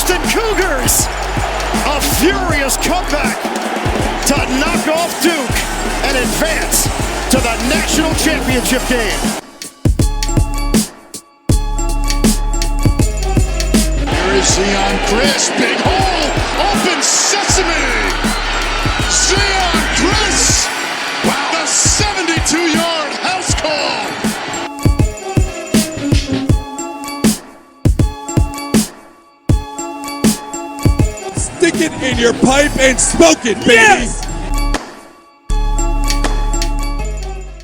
Houston Cougars, a furious comeback to knock off Duke and advance to the national championship game. Here is Zion Chris, big hole, open sesame. Zion Chris, wow, the 72-yard house call. Stick it in your pipe and smoke it, baby. Yes!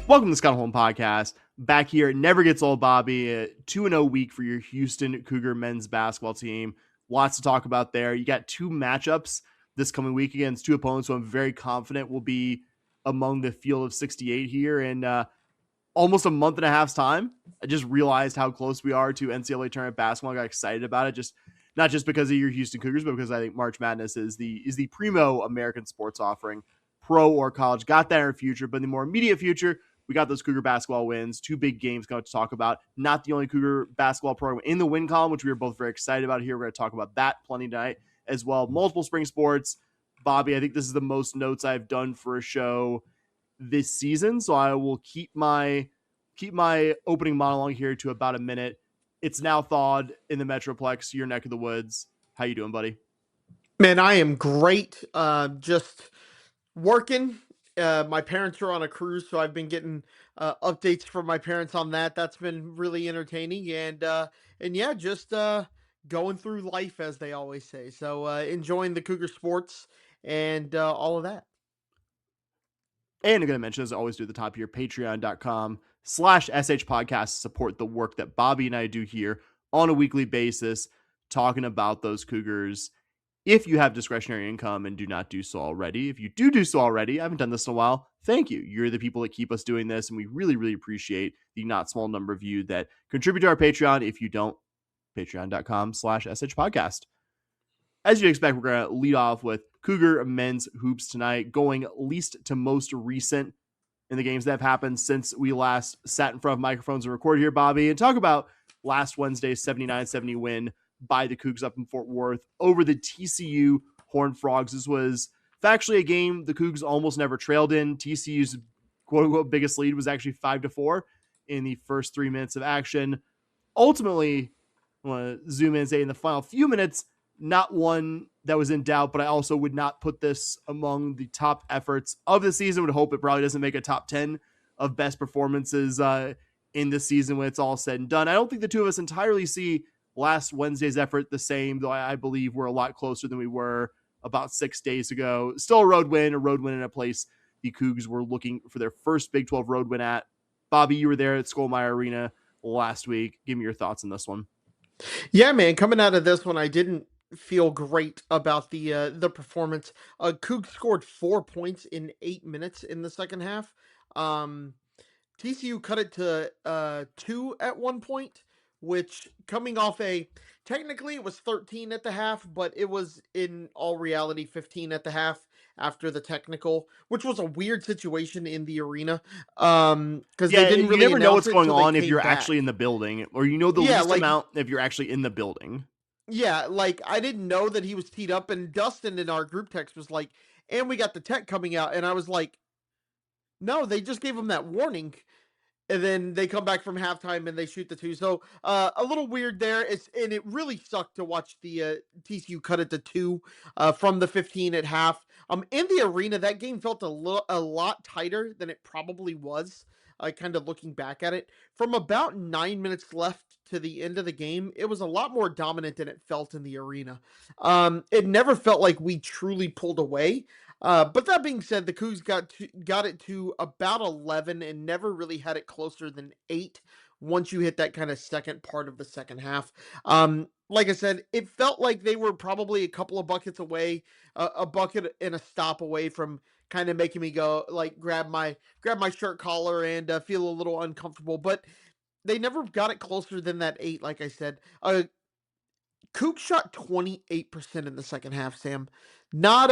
Welcome to the Scott Holm Podcast. Back here, it never gets old, Bobby. A 2-0 week for your Houston Cougar men's basketball team. Lots to talk about there. You got two matchups this coming week against two opponents who I'm very confident will be among the field of 68 here in almost a month and a half's time. I just realized how close we are to NCAA tournament basketball. I got excited about it, not just because of your Houston Cougars, but because I think March Madness is the primo American sports offering, pro or college. Got that in our future, but in the more immediate future, we got those Cougar basketball wins. Two big games going to talk about. Not the only Cougar basketball program in the win column, which we are both very excited about here. We're going to talk about that plenty tonight as well. Multiple spring sports. Bobby, I think this is the most notes I've done for a show this season, so I will keep my opening monologue here to about a minute. It's now thawed in the Metroplex, your neck of the woods. How you doing, buddy? Man, I am great. Just working. My parents are on a cruise, so I've been getting updates from my parents on that. That's been really entertaining, and yeah, just going through life, as they always say. So enjoying the Cougar sports and all of that. And I'm going to mention, as I always do at the top here, patreon.com/SH podcast to support the work that Bobby and I do here on a weekly basis, talking about those Cougars. If you have discretionary income and do not do so already, if you do so already, I haven't done this in a while, thank you. You're the people that keep us doing this, and we really, really appreciate the not small number of you that contribute to our Patreon. If you don't, patreon.com/SH podcast. As you'd expect, we're going to lead off with Cougar men's hoops tonight, going least to most recent in the games that have happened since we last sat in front of microphones and recorded here, Bobby, and talk about last Wednesday's 79-70 win by the Cougs up in Fort Worth over the TCU Horned Frogs. This was factually a game the Cougs almost never trailed in. TCU's quote-unquote biggest lead was actually 5-4 in the first 3 minutes of action. Ultimately, I want to zoom in and say in the final few minutes, not one that was in doubt, but I also would not put this among the top efforts of the season. Would hope it probably doesn't make a top 10 of best performances in the season when it's all said and done. I don't think the two of us entirely see last Wednesday's effort the same, though I believe we're a lot closer than we were about 6 days ago. Still a road win in a place the Cougs were looking for their first Big 12 road win at. Bobby, you were there at Schoolmeyer Arena last week. Give me your thoughts on this one. Yeah, man, coming out of this one, I didn't feel great about the performance. Cougs scored 4 points in 8 minutes in the second half. TCU cut it to 2 at one point, which coming off technically it was 13 at the half, but it was in all reality 15 at the half after the technical, which was a weird situation in the arena. Because they didn't really never know what's going on if you're back. Actually in the building, or the least amount if you're actually in the building. Yeah, I didn't know that he was teed up, and Dustin in our group text was like, and we got the tech coming out, and I was like, no, they just gave him that warning. And then they come back from halftime and they shoot the 2. So a little weird there. And it really sucked to watch the TCU cut it to 2 from the 15 at half. In the arena, that game felt a lot tighter than it probably was. Kind of looking back at it, from about 9 minutes left to the end of the game, it was a lot more dominant than it felt in the arena. It never felt like we truly pulled away. But that being said, the Cougs got it to about 11 and never really had it closer than 8 once you hit that kind of second part of the second half. Like I said, it felt like they were probably a couple of buckets away, a bucket and a stop away from kind of making me go, like, grab my shirt collar and feel a little uncomfortable. But they never got it closer than that 8, like I said. Cougs shot 28% in the second half, Sam. Not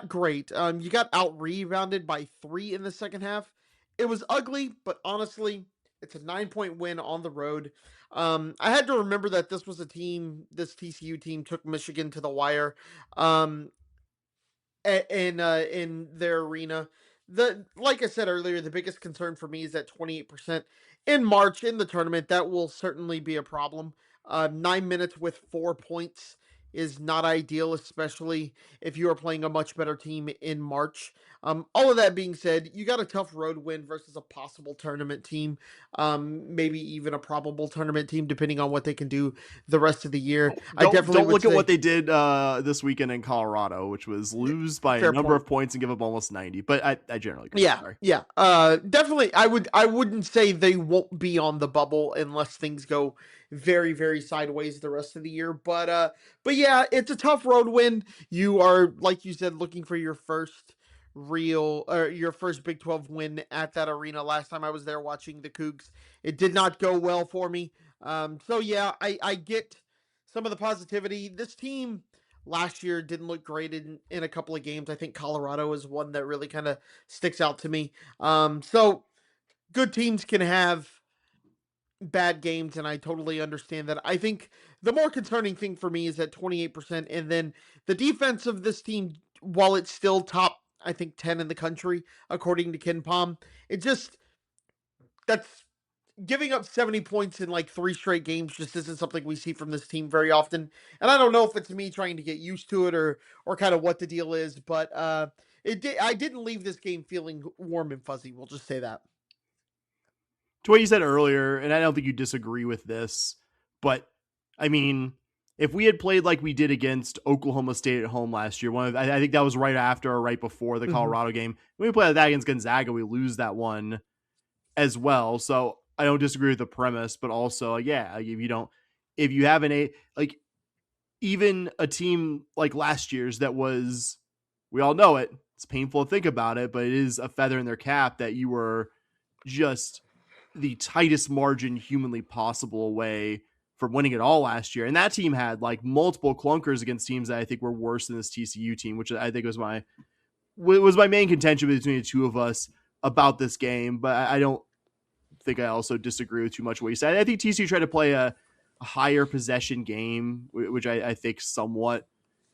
great. You got out rebounded by 3 in the second half. It was ugly, but honestly, It's a 9-point win on the road. I had to remember that this TCU team took Michigan to the wire. In their arena. Like I said earlier, the biggest concern for me is that 28% in March in the tournament. That will certainly be a problem. 9 minutes with 4 points is not ideal, especially if you are playing a much better team in March. All of that being said, you got a tough road win versus a possible tournament team, maybe even a probable tournament team, depending on what they can do the rest of the year. Don't look at what they did this weekend in Colorado, which was lose by a number of points and give up almost 90. But I generally agree. Yeah. Definitely, I wouldn't say they won't be on the bubble unless things go very, very sideways the rest of the year. But yeah, it's a tough road win. You are, like you said, looking for your first Big 12 win at that arena. Last time I was there watching the Cougs, it did not go well for me. So yeah, I get some of the positivity. This team last year didn't look great in a couple of games. I think Colorado is one that really kind of sticks out to me. So good teams can have bad games, and I totally understand that. I think the more concerning thing for me is at 28%, and then the defense of this team, while it's still top, I think 10 in the country, according to KenPom, that's giving up 70 points in like 3 straight games just isn't something we see from this team very often. And I don't know if it's me trying to get used to it or kind of what the deal is, but I didn't leave this game feeling warm and fuzzy. We'll just say that. To what you said earlier, and I don't think you disagree with this, but I mean, if we had played like we did against Oklahoma State at home last year, I think that was right after or right before the Colorado game. When we play that against Gonzaga, we lose that one as well. So I don't disagree with the premise, but also, yeah, if you have even a team like last year's that was, we all know it, it's painful to think about it, but it is a feather in their cap that you were just the tightest margin humanly possible away from winning it all last year. And that team had like multiple clunkers against teams that I think were worse than this TCU team, which I think was my main contention between the two of us about this game. But I don't think I also disagree with too much what you said. I think TCU tried to play a higher possession game, which I think somewhat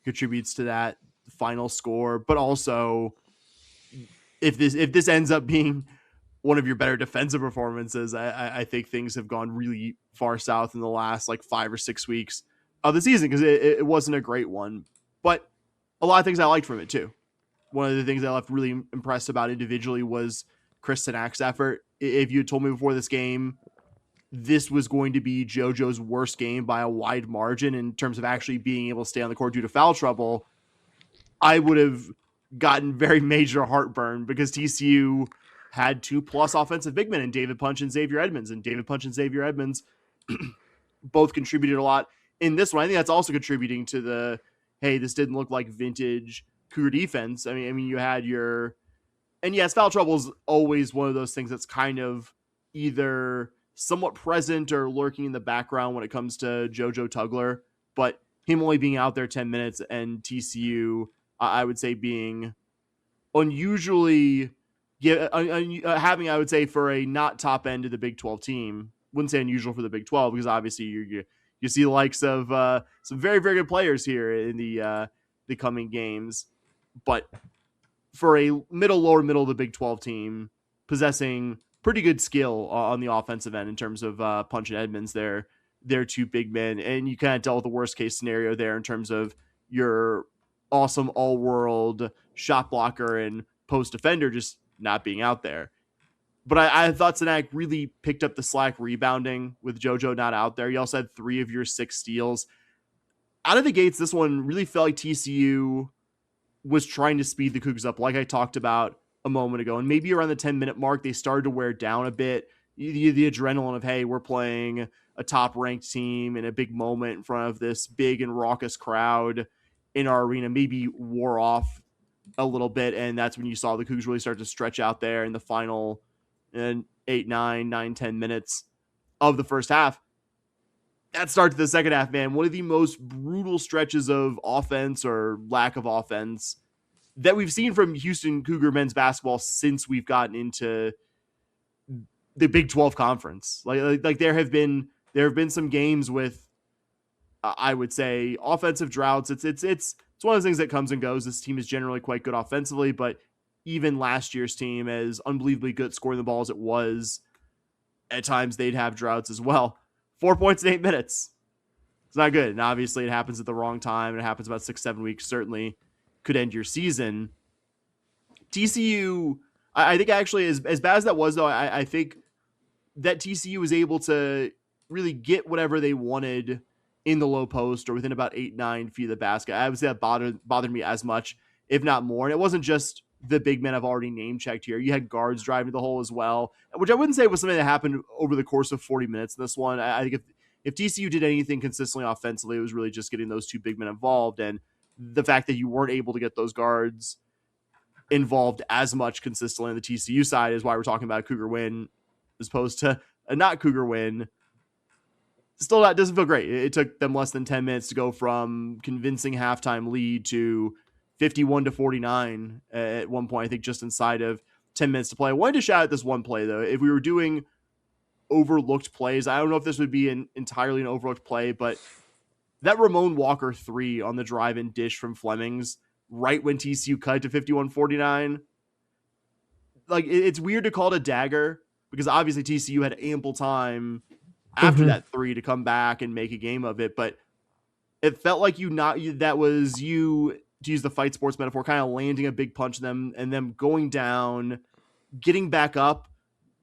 contributes to that final score. But also, if this ends up being one of your better defensive performances, I think things have gone really far south in the last like 5 or 6 weeks of the season, because it wasn't a great one. But a lot of things I liked from it too. One of the things I left really impressed about individually was Chris Sinak's effort. If you had told me before this game this was going to be JoJo's worst game by a wide margin in terms of actually being able to stay on the court due to foul trouble, I would have gotten very major heartburn, because TCU had 2+ offensive big men in David Punch and Xavier Edmonds, and David Punch and Xavier Edmonds both contributed a lot in this one. I think that's also contributing to hey, this didn't look like vintage Cougar defense. I mean, you had and yes, foul trouble is always one of those things that's kind of either somewhat present or lurking in the background when it comes to JoJo Tugler, but him only being out there 10 minutes and TCU, I would say, being unusually having, I would say, for a not top end of the Big 12 team, wouldn't say unusual for the Big 12, because obviously you see the likes of some very, very good players here in the coming games, but for a lower middle of the Big 12 team possessing pretty good skill on the offensive end in terms of Punch and Edmonds, they're two big men, and you kind of dealt with the worst case scenario there in terms of your awesome all-world shot blocker and post defender just not being out there. But I thought Sinak really picked up the slack rebounding with JoJo not out there. You also had 3 of your 6 steals. Out of the gates, this one really felt like TCU was trying to speed the Cougs up, like I talked about a moment ago. And maybe around the 10-minute mark, they started to wear down a bit. The adrenaline of, hey, we're playing a top-ranked team in a big moment in front of this big and raucous crowd in our arena maybe wore off a little bit, and that's when you saw the Cougs really start to stretch out there in the final 8, 9, 10 minutes of the first half. That start to the second half, man, one of the most brutal stretches of offense or lack of offense that we've seen from Houston Cougar men's basketball since we've gotten into the Big 12 conference. Like there have been some games with, I would say, offensive droughts. It's one of those things that comes and goes. This team is generally quite good offensively, but even last year's team, as unbelievably good at scoring the ball as it was, at times they'd have droughts as well. 4 points in 8 minutes. It's not good. And obviously it happens at the wrong time. It happens about 6-7 weeks. Certainly could end your season. TCU, I think actually as bad as that was, though, I think that TCU was able to really get whatever they wanted in the low post or within about 8-9 feet of the basket. I would say that bothered me as much, if not more. And it wasn't just the big men I've already name checked here. You had guards driving to the hole as well, which I wouldn't say was something that happened over the course of 40 minutes in this one. I think if TCU did anything consistently offensively, it was really just getting those two big men involved. And the fact that you weren't able to get those guards involved as much consistently on the TCU side is why we're talking about a Cougar win as opposed to a not Cougar win. Still, that doesn't feel great. It took them less than 10 minutes to go from convincing halftime lead to 51-49 at one point, I think just inside of 10 minutes to play. I wanted to shout out this one play, though. If we were doing overlooked plays, I don't know if this would be entirely an overlooked play, but that Ramon Walker 3 on the drive-in dish from Fleming's right when TCU cut to 51-49, like, it's weird to call it a dagger because obviously TCU had ample time after that 3 to come back and make a game of it, but it felt like that was you, to use the fight sports metaphor, kind of landing a big punch them and them going down, getting back up,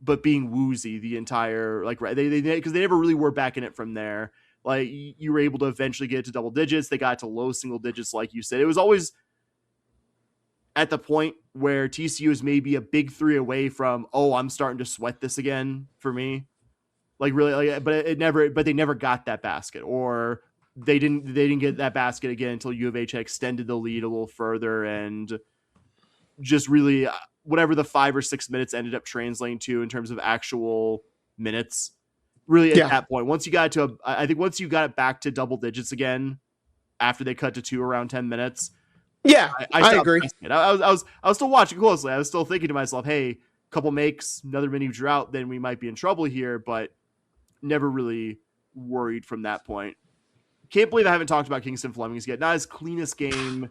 but being woozy the entire, like, they because they never really were back in it from there. Like, you were able to eventually get to double digits. They got to low single digits, like you said. It was always at the point where TCU is maybe a big 3 away from, oh, I'm starting to sweat this again for me. Like, really, like, but they never got that basket, or they didn't get that basket again until U of H had extended the lead a little further, and just really whatever the 5 or 6 minutes ended up translating to in terms of actual minutes. Really, at that point, once you got it back to double digits again after they cut to 2 around 10 minutes. Yeah, I agree. I was still watching closely. I was still thinking to myself, hey, couple makes, another mini drought, then we might be in trouble here, but never really worried from that point. Can't believe I haven't talked about Kingston Fleming's yet. Not his cleanest game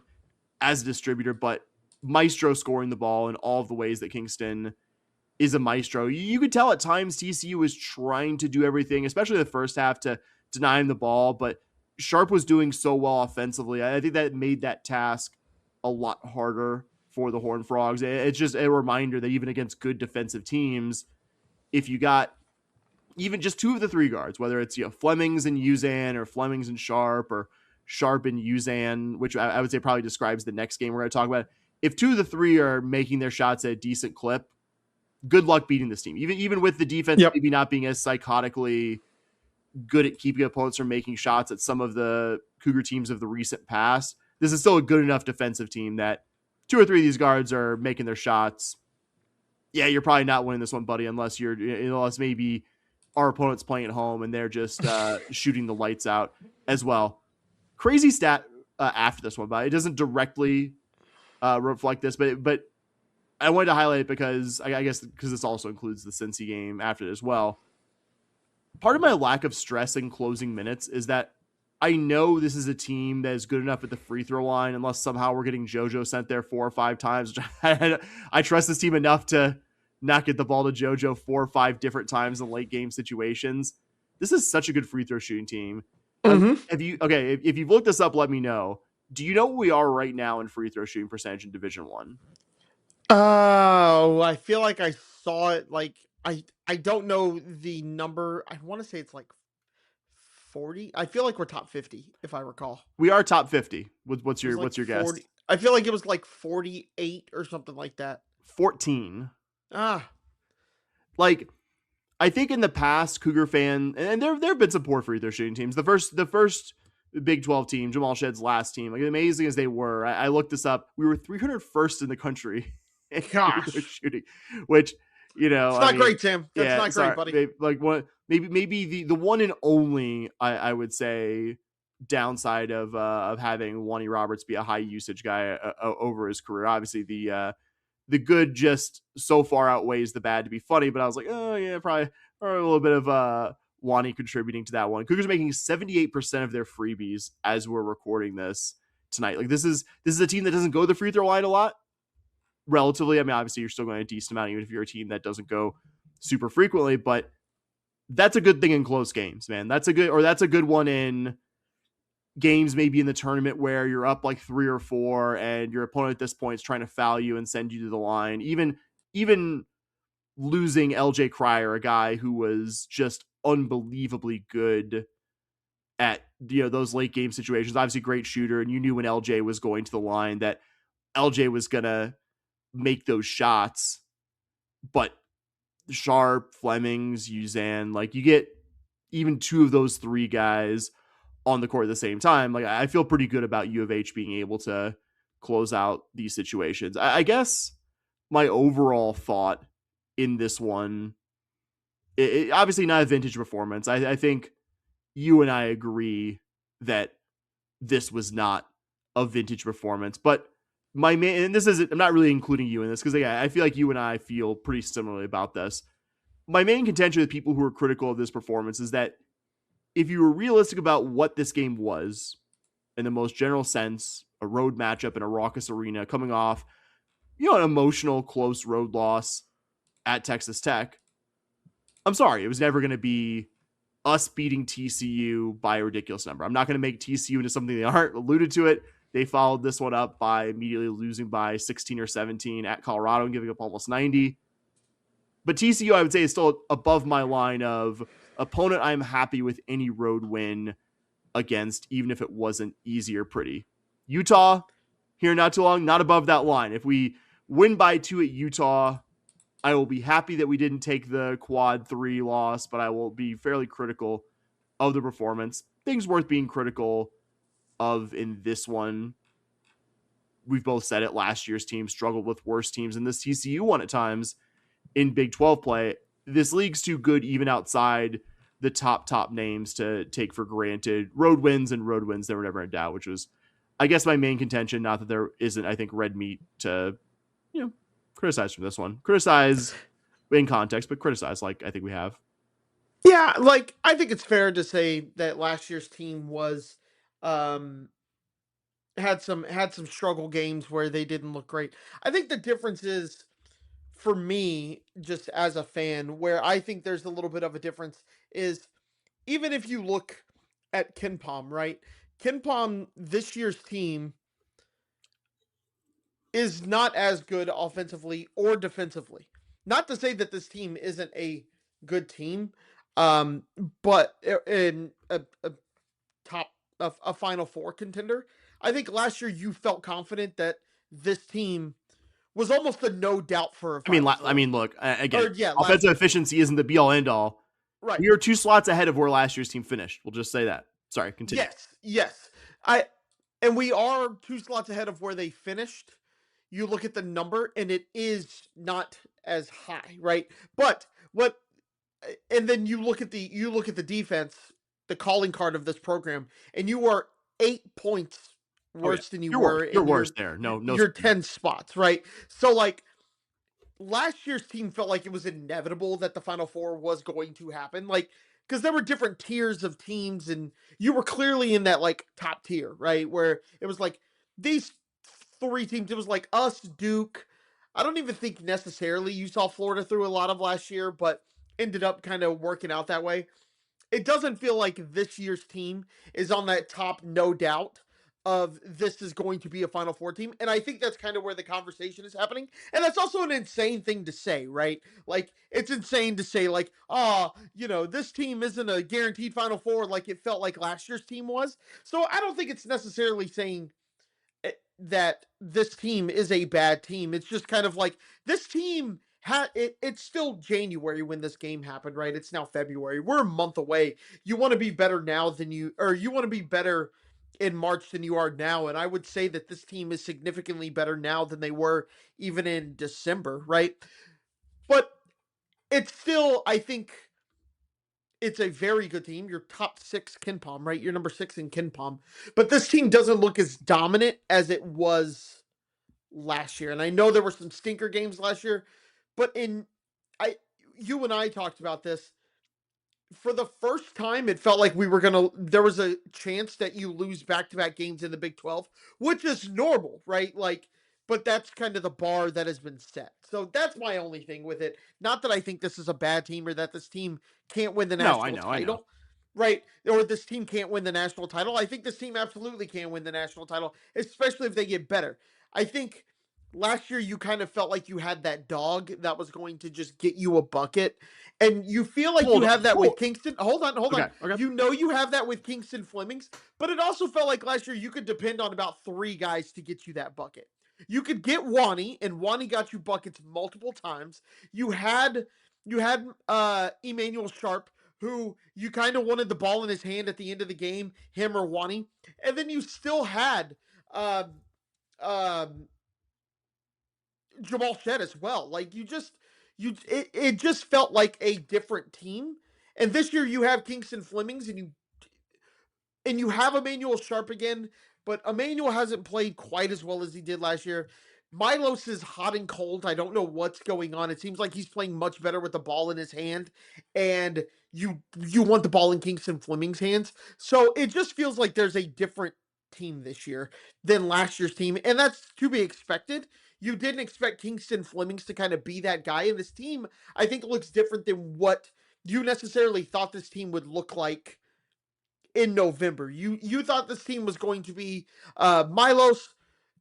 as a distributor, but maestro scoring the ball in all of the ways that Kingston is a maestro. You could tell at times TCU was trying to do everything, especially the first half, to deny him the ball, but Sharp was doing so well offensively. I think that made that task a lot harder for the Horned Frogs. It's just a reminder that even against good defensive teams, if you got even just 2 of the 3 guards, whether it's Flemings and Uzan or Flemings and Sharp or Sharp and Uzan, which I would say probably describes the next game we're going to talk about. If 2 of the 3 are making their shots at a decent clip, good luck beating this team. Even with the defense maybe not being as psychotically good at keeping opponents from making shots at some of the Cougar teams of the recent past, this is still a good enough defensive team that 2 or 3 of these guards are making their shots. Yeah, you're probably not winning this one, buddy, unless maybe our opponent's playing at home and they're just shooting the lights out as well. Crazy stat after this one, but it doesn't directly reflect this, but I wanted to highlight it because I guess because this also includes the Cincy game after it as well. Part of my lack of stress in closing minutes is that I know this is a team that is good enough at the free throw line, unless somehow we're getting JoJo sent there 4 or 5 times. I trust this team enough to not get the ball to JoJo 4 or 5 different times in late game situations. This is such a good free throw shooting team. If you've looked this up, let me know. Do you know where we are right now in free throw shooting percentage in Division I? Oh, I feel like I saw it. Like, I don't know the number. I want to say it's like 40. I feel like we're top 50, if I recall. We are top 50. What's your guess? 40. I feel like it was like 48 or something like that. 14. Like, I think in the past, Cougar fan, and there have been some poor free throw shooting teams. The first Big 12 team, Jamal Shedd's last team, like, amazing as they were, I looked this up. We were 301st in the country in free throw shooting, which, it's not great, Tim. That's not great, buddy. Like, maybe the one and only I would say downside of having Wani Roberts be a high usage guy over his career. Obviously, the the good just so far outweighs the bad to be funny. But I was like, oh yeah, probably a little bit of Wani contributing to that one. Cougars making 78% of their freebies as we're recording this tonight. Like this is a team that doesn't go the free throw line a lot. Relatively, I mean, obviously you're still going a decent amount, even if you're a team that doesn't go super frequently, but that's a good thing in close games, man. That's a good one in games maybe in the tournament where you're up like 3 or 4 and your opponent at this point is trying to foul you and send you to the line. Even losing LJ Cryer, a guy who was just unbelievably good at those late game situations, obviously great shooter, and you knew when LJ was going to the line that LJ was gonna make those shots. But Sharp, Flemings, Uzan, like you get even 2 of those 3 guys on the court at the same time. Like I feel pretty good about U of H being able to close out these situations. I guess my overall thought in this one, it obviously not a vintage performance. I think you and I agree that this was not a vintage performance, but my main, and this is, I'm not really including you in this because I feel like you and I feel pretty similarly about this. My main contention with people who are critical of this performance is that if you were realistic about what this game was, in the most general sense, a road matchup in a raucous arena coming off, an emotional close road loss at Texas Tech, I'm sorry, it was never going to be us beating TCU by a ridiculous number. I'm not going to make TCU into something they aren't. Alluded to it. They followed this one up by immediately losing by 16 or 17 at Colorado and giving up almost 90. But TCU, I would say, is still above my line of opponent I'm happy with any road win against, even if it wasn't easy or pretty. Utah, here not too long, not above that line. If we win by 2 at Utah, I will be happy that we didn't take the quad 3 loss, but I will be fairly critical of the performance. Things worth being critical of in this one. We've both said it. Last year's team struggled with worse teams than this TCU one at times in Big 12 play. This league's too good even outside the top names to take for granted road wins that were never in doubt, which was, I guess, my main contention. Not that there isn't, I think, red meat to, criticize from this one. Criticize in context, but criticize like I think we have. Yeah, like I think it's fair to say that last year's team was had some struggle games where they didn't look great. I think the difference is, for me, just as a fan, where I think there's a little bit of a difference is, even if you look at KenPom, right? KenPom, this year's team is not as good offensively or defensively. Not to say that this team isn't a good team, but in a Final Four contender. I think last year you felt confident that this team was almost a no doubt for a Final Four. I mean, look, again, offensive efficiency isn't the be all end all. Right. We are 2 slots ahead of where last year's team finished. We'll just say that. Sorry, continue. Yes. And we are 2 slots ahead of where they finished. You look at the number and it is not as high, right? But and then you look at the defense, the calling card of this program, and you are 8 points worse than you were. You're worse there. No. You're 10 spots, right? So like last year's team felt like it was inevitable that the Final Four was going to happen. Like, because there were different tiers of teams, and you were clearly in that like top tier, right? Where it was like these 3 teams. It was like us, Duke. I don't even think necessarily you saw Florida through a lot of last year, but ended up kind of working out that way. It doesn't feel like this year's team is on that top, no doubt, of this is going to be a Final Four team. And I think that's kind of where the conversation is happening. And that's also an insane thing to say, right? Like, it's insane to say, like, this team isn't a guaranteed Final Four like it felt like last year's team was. So I don't think it's necessarily saying that this team is a bad team. It's just kind of like this team it's still January when this game happened, right? It's now February. We're a month away. You want to be better now than you want to be better in March than you are now. And I would say that this team is significantly better now than they were even in December, right? But it's still, I think it's a very good team. You're top 6 KenPom, right? You're number 6 in KenPom. But this team doesn't look as dominant as it was last year. And I know there were some stinker games last year, but you and I talked about this. For the first time, it felt like there was a chance that you lose back-to-back games in the Big 12, which is normal, right? Like, but that's kind of the bar that has been set. So that's my only thing with it. Not that I think this is a bad team or that this team can't win the No, national I know. title, right? Or this team can't win the national title. I think this team absolutely can win the national title, especially if they get better. I think last year you kind of felt like you had that dog that was going to just get you a bucket. And you feel like you have that with Kingston. Hold on. Okay. You know you have that with Kingston Flemings, but it also felt like last year you could depend on about 3 guys to get you that bucket. You could get Wani, and Wani got you buckets multiple times. You had Emmanuel Sharp, who you kind of wanted the ball in his hand at the end of the game, him or Wani. And then you still had Jamal Shed as well. Like it just felt like a different team. And this year you have Kingston Flemings and you have Emmanuel Sharp again, but Emmanuel hasn't played quite as well as he did last year. Milos is hot and cold. I don't know what's going on. It seems like he's playing much better with the ball in his hand, and you want the ball in Kingston Fleming's hands. So it just feels like there's a different team this year than last year's team, and that's to be expected. You didn't expect Kingston Flemings to kind of be that guy, and this team, I think, looks different than what you necessarily thought this team would look like in November. You thought this team was going to be Milos,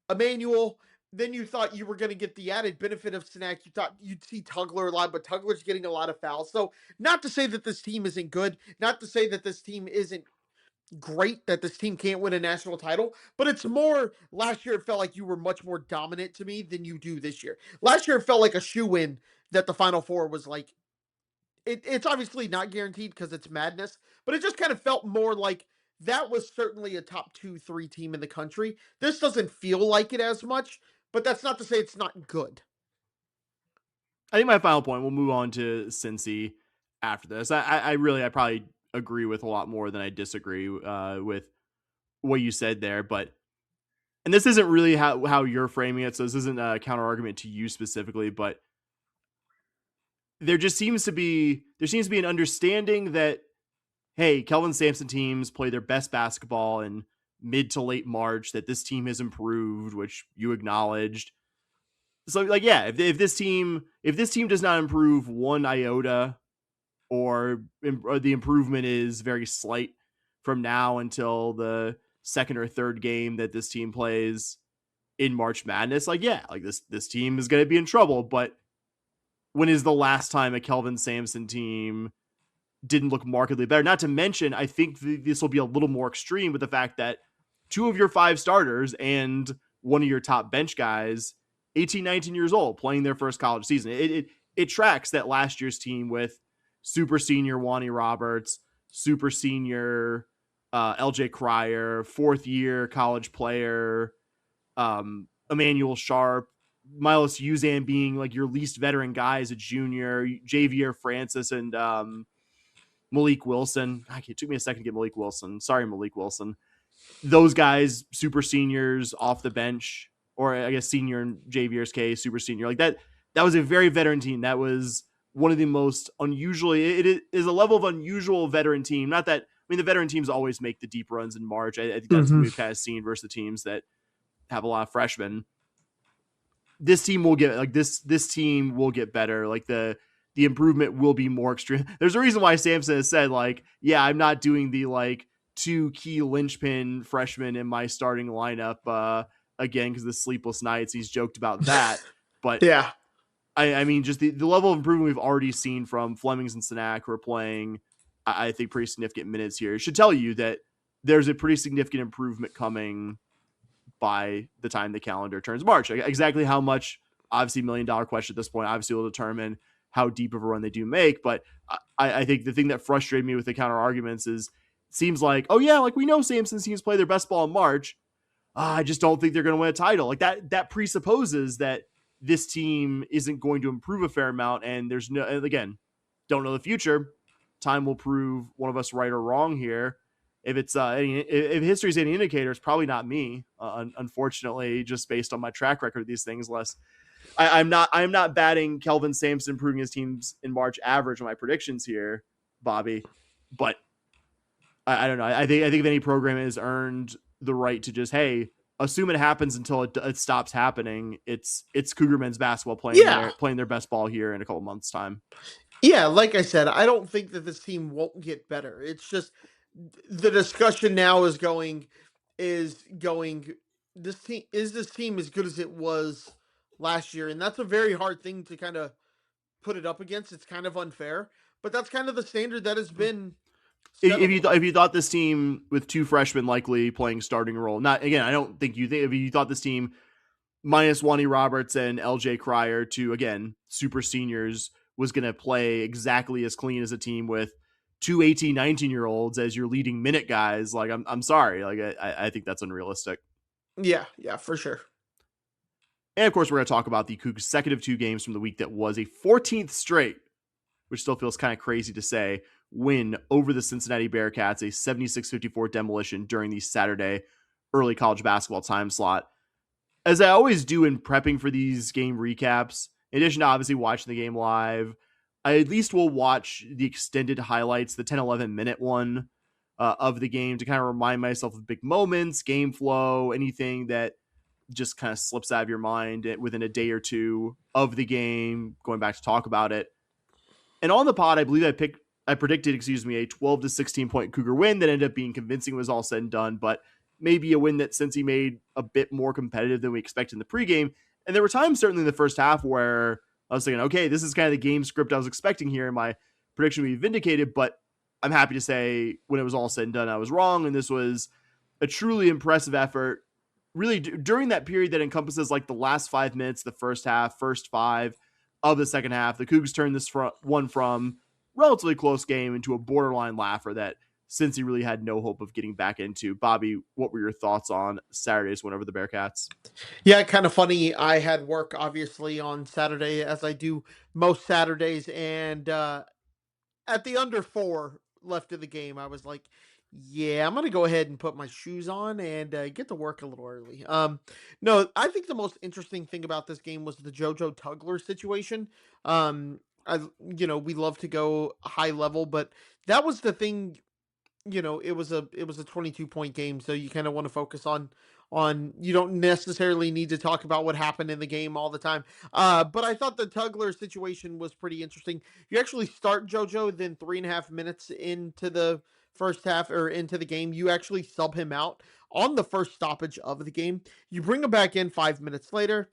Emmanuel. Then you thought you were going to get the added benefit of Snack. You thought you'd see Tugler a lot, but Tugler's getting a lot of fouls. So not to say that this team isn't good, not to say that this team isn't great, that this team can't win a national title, but it's more, last year it felt like you were much more dominant to me than you do this year. Last year it felt like a shoe-in that the Final Four was like, it's obviously not guaranteed because it's madness, but it just kind of felt more like that was certainly a top 2-3 team in the country. This doesn't feel like it as much, but that's not to say it's not good. I think my final point, we'll move on to Cincy after this. I probably agree with a lot more than I disagree with what you said there, but and this isn't really how you're framing it, so this isn't a counter argument to you specifically, but there seems to be an understanding that, hey, Kelvin Sampson teams play their best basketball in mid to late March, that this team has improved, which you acknowledged. So like, yeah, if this team does not improve one iota, or the improvement is very slight from now until the second or third game that this team plays in March Madness, like, yeah, like this team is going to be in trouble. But when is the last time a Kelvin Sampson team didn't look markedly better? Not to mention, I think this will be a little more extreme with the fact that 2 of your 5 starters and one of your top bench guys, 18, 19 years old, playing their first college season. It tracks that last year's team with super senior Wani Roberts, super senior LJ Cryer, 4th year college player Emmanuel Sharp, Milos Uzan being like your least veteran guy as a junior, Javier Francis and Malik Wilson. It took me a second to get Malik Wilson. Sorry, Malik Wilson. Those guys, super seniors off the bench, or I guess senior in Javier's case, super senior. Like that was a very veteran team. That was one of the most unusual. It is a level of unusual veteran team. Not that, I mean, the veteran teams always make the deep runs in March. I think that's what we've kind of seen versus the teams that have a lot of freshmen. This team will get like this team will get better. Like the improvement will be more extreme. There's a reason why Sampson has said, like, yeah, I'm not doing the like 2 key linchpin freshmen in my starting lineup again because the sleepless nights. He's joked about that, but yeah, I mean, just the level of improvement we've already seen from Flemings and Snack, who are playing, I think, pretty significant minutes here, should tell you that there's a pretty significant improvement coming by the time the calendar turns March. Exactly how much, obviously, $1 million question at this point, obviously will determine how deep of a run they do make. But I think the thing that frustrated me with the counter arguments is, it seems like, oh yeah, like we know Sampson's teams play their best ball in March. I just don't think they're going to win a title. Like that presupposes that this team isn't going to improve a fair amount. And there's no, and again, don't know the future. Time will prove one of us right or wrong here. if it's if history's any indicator, it's probably not me. Unfortunately, just based on my track record of these things, I'm not batting Kelvin Sampson improving his teams in March average on my predictions here, Bobby. But I don't know. I think if any program has earned the right to just, hey, assume it happens until it stops happening. It's Cougar men's basketball playing their best ball here in a couple months' time. Yeah, like I said, I don't think that this team won't get better. It's just the discussion now is going this team as good as it was last year, and that's a very hard thing to kind of put it up against. It's kind of unfair, but that's kind of the standard that has been. If you thought this team with two freshmen likely playing starting role, not again, I don't think if you thought this team minus Wani Roberts and LJ Cryer, two again super seniors, was going to play exactly as clean as a team with two 18, 19-year-olds as your leading minute guys, like I'm sorry, like I think that's unrealistic. Yeah, for sure. And of course, we're going to talk about the Cougs' second of two games from the week that was a 14th straight, which still feels kind of crazy to say, win over the Cincinnati Bearcats, a 76-54 demolition during the Saturday early college basketball time slot. As I always do in prepping for these game recaps, in addition to obviously watching the game live, I at least will watch the extended highlights, the 10-11 minute one of the game, to kind of remind myself of big moments, game flow, anything that just kind of slips out of your mind within a day or two of the game, going back to talk about it. And on the pod, I believe I predicted a 12 to 16 point Cougar win that ended up being convincing when it was all said and done, but maybe a win that Cincy made a bit more competitive than we expected in the pregame. And there were times certainly in the first half where I was thinking, okay, this is kind of the game script I was expecting here, and my prediction would be vindicated, but I'm happy to say when it was all said and done, I was wrong. And this was a truly impressive effort, really during that period that encompasses like the last 5 minutes, the first half, first five of the second half. The Cougs turned this one from relatively close game into a borderline laugher that Cincy really had no hope of getting back into. Bobby, what were your thoughts on Saturday's win over the Bearcats? Yeah, kind of funny. I had work obviously on Saturday, as I do most Saturdays, and at the under 4 left of the game, I was like, yeah, I'm gonna go ahead and put my shoes on and get to work a little early. No, I think the most interesting thing about this game was the JoJo Tugler situation. We love to go high level, but that was the thing. It was a 22-point game, so you kind of want to focus on you don't necessarily need to talk about what happened in the game all the time. But I thought the Tugler situation was pretty interesting. You actually start JoJo, then 3.5 minutes into the first half or into the game, you actually sub him out on the first stoppage of the game. You bring him back in 5 minutes later.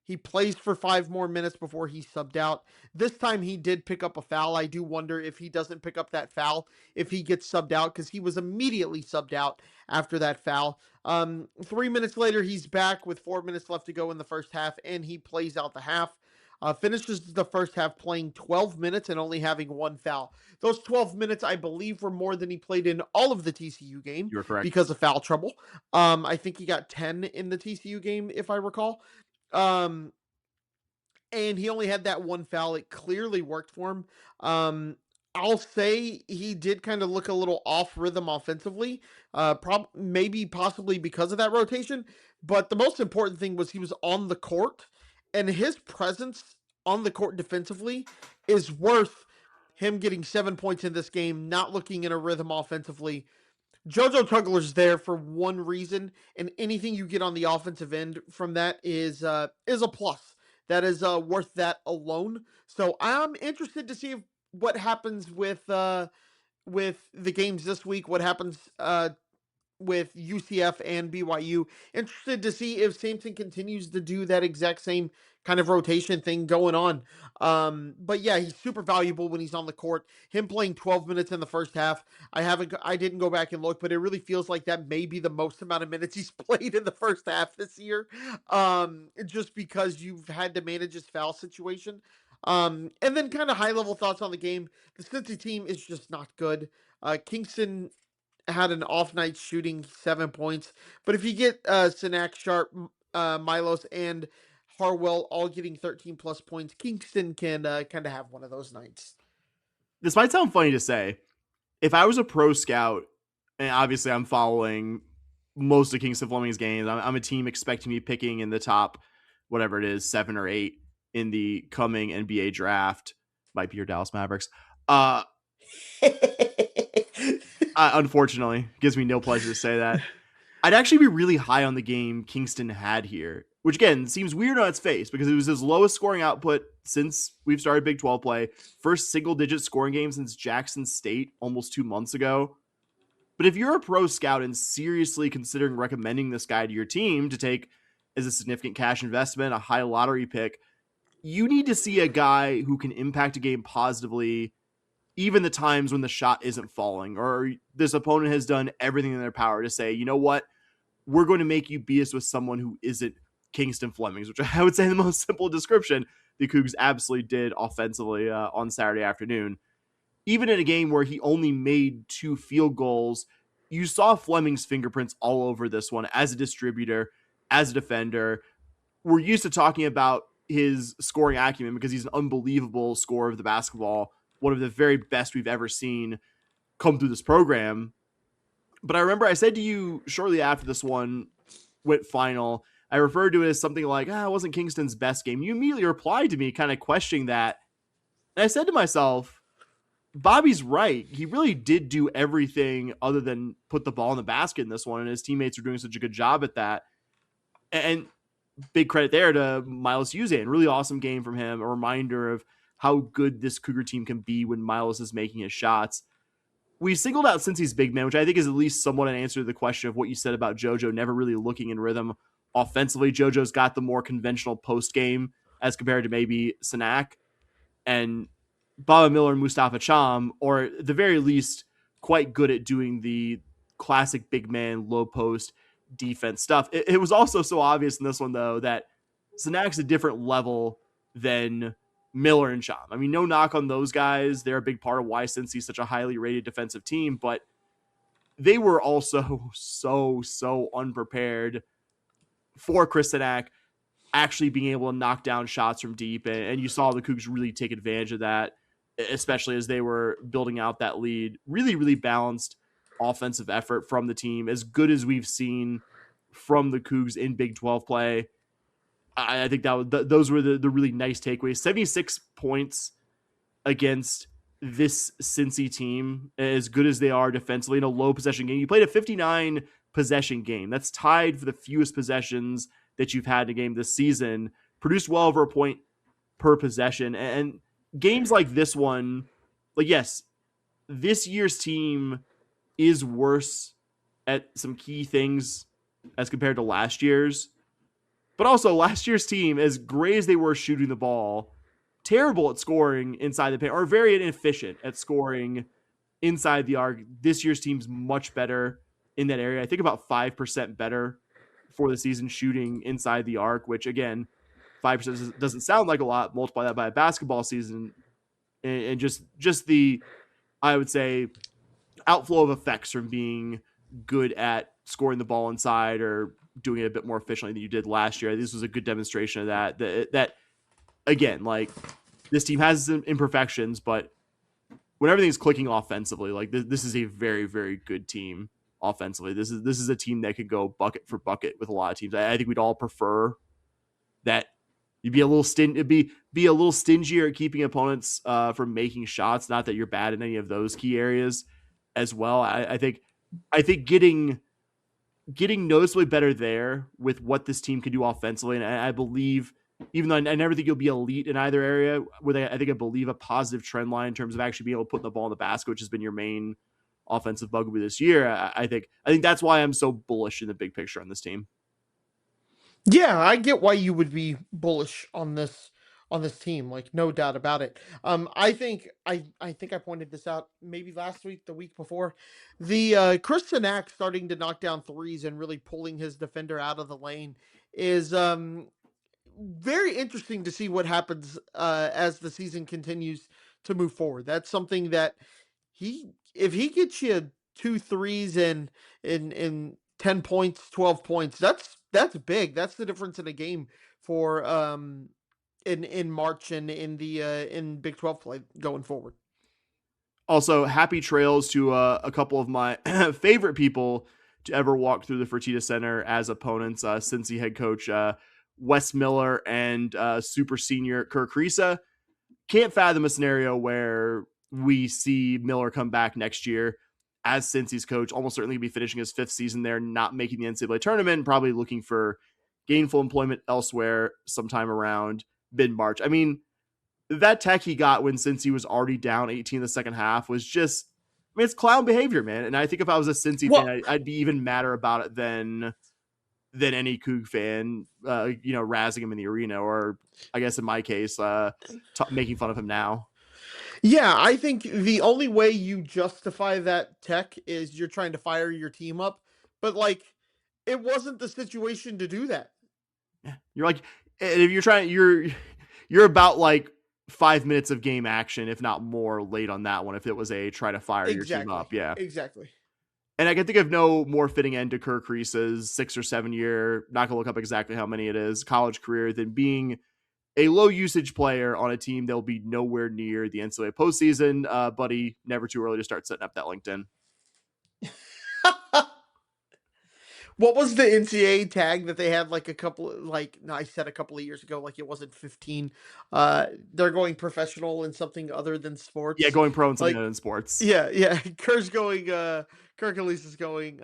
He plays for 5 more minutes before he's subbed out. This time he did pick up a foul. I do wonder if he doesn't pick up that foul, if he gets subbed out, because he was immediately subbed out after that foul. 3 minutes later, he's back with 4 minutes left to go in the first half, and he plays out the half. Finishes the first half playing 12 minutes and only having 1 foul. Those 12 minutes, I believe, were more than he played in all of the TCU game. You're correct. Because of foul trouble. I think he got 10 in the TCU game, if I recall. And he only had that 1 foul. It clearly worked for him. I'll say he did kind of look a little off rhythm offensively, maybe possibly because of that rotation. But the most important thing was he was on the court, and his presence on the court defensively is worth him getting 7 points in this game, not looking in a rhythm offensively. JoJo Tugler's there for one reason, and anything you get on the offensive end from that is a plus. That is worth that alone. So I'm interested to see what happens with the games this week. What happens with UCF and BYU. Interested to see if Sampson continues to do that exact same kind of rotation thing going on. But yeah, he's super valuable when he's on the court. Him playing 12 minutes in the first half. I didn't go back and look, but it really feels like that may be the most amount of minutes he's played in the first half this year. Just because you've had to manage his foul situation. And then kind of high level thoughts on the game. The Cincy team is just not good. Kingston had an off night shooting 7 points, but if you get Sinak, Sharp, Milos, and Harwell all getting 13 plus points, Kingston can kind of have one of those nights. This might sound funny to say. If I was a pro scout And obviously I'm following most of Kingston Fleming's games. I'm a team expecting me picking in the top, whatever it is, 7 or 8 in the coming NBA draft. Might be your Dallas Mavericks. Unfortunately, gives me no pleasure to say that. I'd actually be really high on the game Kingston had here, which again seems weird on its face because it was his lowest scoring output since we've started Big 12 play. First single-digit scoring game since Jackson State almost 2 months ago. But if you're a pro scout and seriously considering recommending this guy to your team to take as a significant cash investment, a high lottery pick, you need to see a guy who can impact a game positively, even the times when the shot isn't falling or this opponent has done everything in their power to say, you know what, we're going to make you beat us with someone who isn't Kingston Flemings, which I would say the most simple description the Cougs absolutely did offensively on Saturday afternoon. Even in a game where he only made 2 field goals, you saw Fleming's fingerprints all over this one as a distributor, as a defender. We're used to talking about his scoring acumen because he's an unbelievable scorer of the basketball, one of the very best we've ever seen come through this program. But I remember I said to you shortly after this one went final, I referred to it as something like, it wasn't Kingston's best game. You immediately replied to me kind of questioning that. And I said to myself, Bobby's right. He really did do everything other than put the ball in the basket in this one, and his teammates were doing such a good job at that. And big credit there to Miles Uzan. Really awesome game from him. A reminder of how good this Cougar team can be when Miles is making his shots. We singled out Cincy's big man, which I think is at least somewhat an answer to the question of what you said about JoJo never really looking in rhythm offensively. JoJo's got the more conventional post game as compared to maybe Sanak. And Baba Miller and Mustafa Cham, or at the very least, quite good at doing the classic big man, low post defense stuff. It was also so obvious in this one, though, that Sanak's a different level than Miller and Cham. I mean, no knock on those guys. They're a big part of why Cincy's such a highly rated defensive team, but they were also so unprepared for Chris Sanak actually being able to knock down shots from deep. And you saw the Cougs really take advantage of that, especially as they were building out that lead. Really balanced offensive effort from the team, as good as we've seen from the Cougs in Big 12 play. I think those were the really nice takeaways. 76 points against this Cincy team, as good as they are defensively in a low possession game. You played a 59 possession game. That's tied for the fewest possessions that you've had in a game this season. Produced well over a point per possession. And games like this one, like, yes, this year's team is worse at some key things as compared to last year's. But also last year's team, as great as they were shooting the ball, terrible at scoring inside the paint, or very inefficient at scoring inside the arc. This year's team's much better in that area. I think about 5% better for the season shooting inside the arc, which again, 5% doesn't sound like a lot. Multiply that by a basketball season, and just the, I would say, outflow of effects from being good at scoring the ball inside or doing it a bit more efficiently than you did last year. This was a good demonstration of that. That again, like, this team has some imperfections, but when everything's clicking offensively, like this is a very good team offensively. This is a team that could go bucket for bucket with a lot of teams. I think we'd all prefer that you'd be a little be a little stingier at keeping opponents from making shots. Not that you're bad in any of those key areas as well. I think getting noticeably better there with what this team can do offensively, and I believe, even though I never think you'll be elite in either area, I believe a positive trend line in terms of actually being able to put the ball in the basket, which has been your main offensive bugaboo this year. I think that's why I'm so bullish in the big picture on this team. Yeah, I get why you would be bullish on this team, like, no doubt about it. I think I pointed this out maybe last week, the week before. The Chris Sanak starting to knock down threes and really pulling his defender out of the lane is very interesting to see what happens as the season continues to move forward. That's something that if he gets you 2 threes in 10 points, 12 points, that's big. That's the difference in a game for in March and in the in Big 12 play going forward. Also, happy trails to a couple of my favorite people to ever walk through the Fertitta Center as opponents, Cincy head coach Wes Miller and super senior Kirk Risa. Can't fathom a scenario where we see Miller come back next year as Cincy's coach, almost certainly be finishing his 5th season there, not making the NCAA tournament, probably looking for gainful employment elsewhere sometime around mid-March. I mean, that tech he got when Cincy was already down 18 in the second half was just, I mean, it's clown behavior, man. And I think if I was a Cincy fan, I'd be even madder about it than any Coug fan, razzing him in the arena, or I guess in my case, making fun of him now. Yeah, I think the only way you justify that tech is you're trying to fire your team up, but like, it wasn't the situation to do that. Yeah, you're like, if you're trying, you're about like 5 minutes of game action, if not more, late on that one. If it was a try to fire your team up, yeah, exactly. And I can think of no more fitting end to Kirk Risa's 6 or 7 year, not gonna look up exactly how many it is, college career than being a low usage player on a team that'll be nowhere near the NCAA postseason. Buddy, never too early to start setting up that LinkedIn. What was the NCAA tag that they had like I said a couple of years ago, like it wasn't 15. They're going professional in something other than sports. Yeah, going pro in something other than sports. Yeah. Kirk at least is going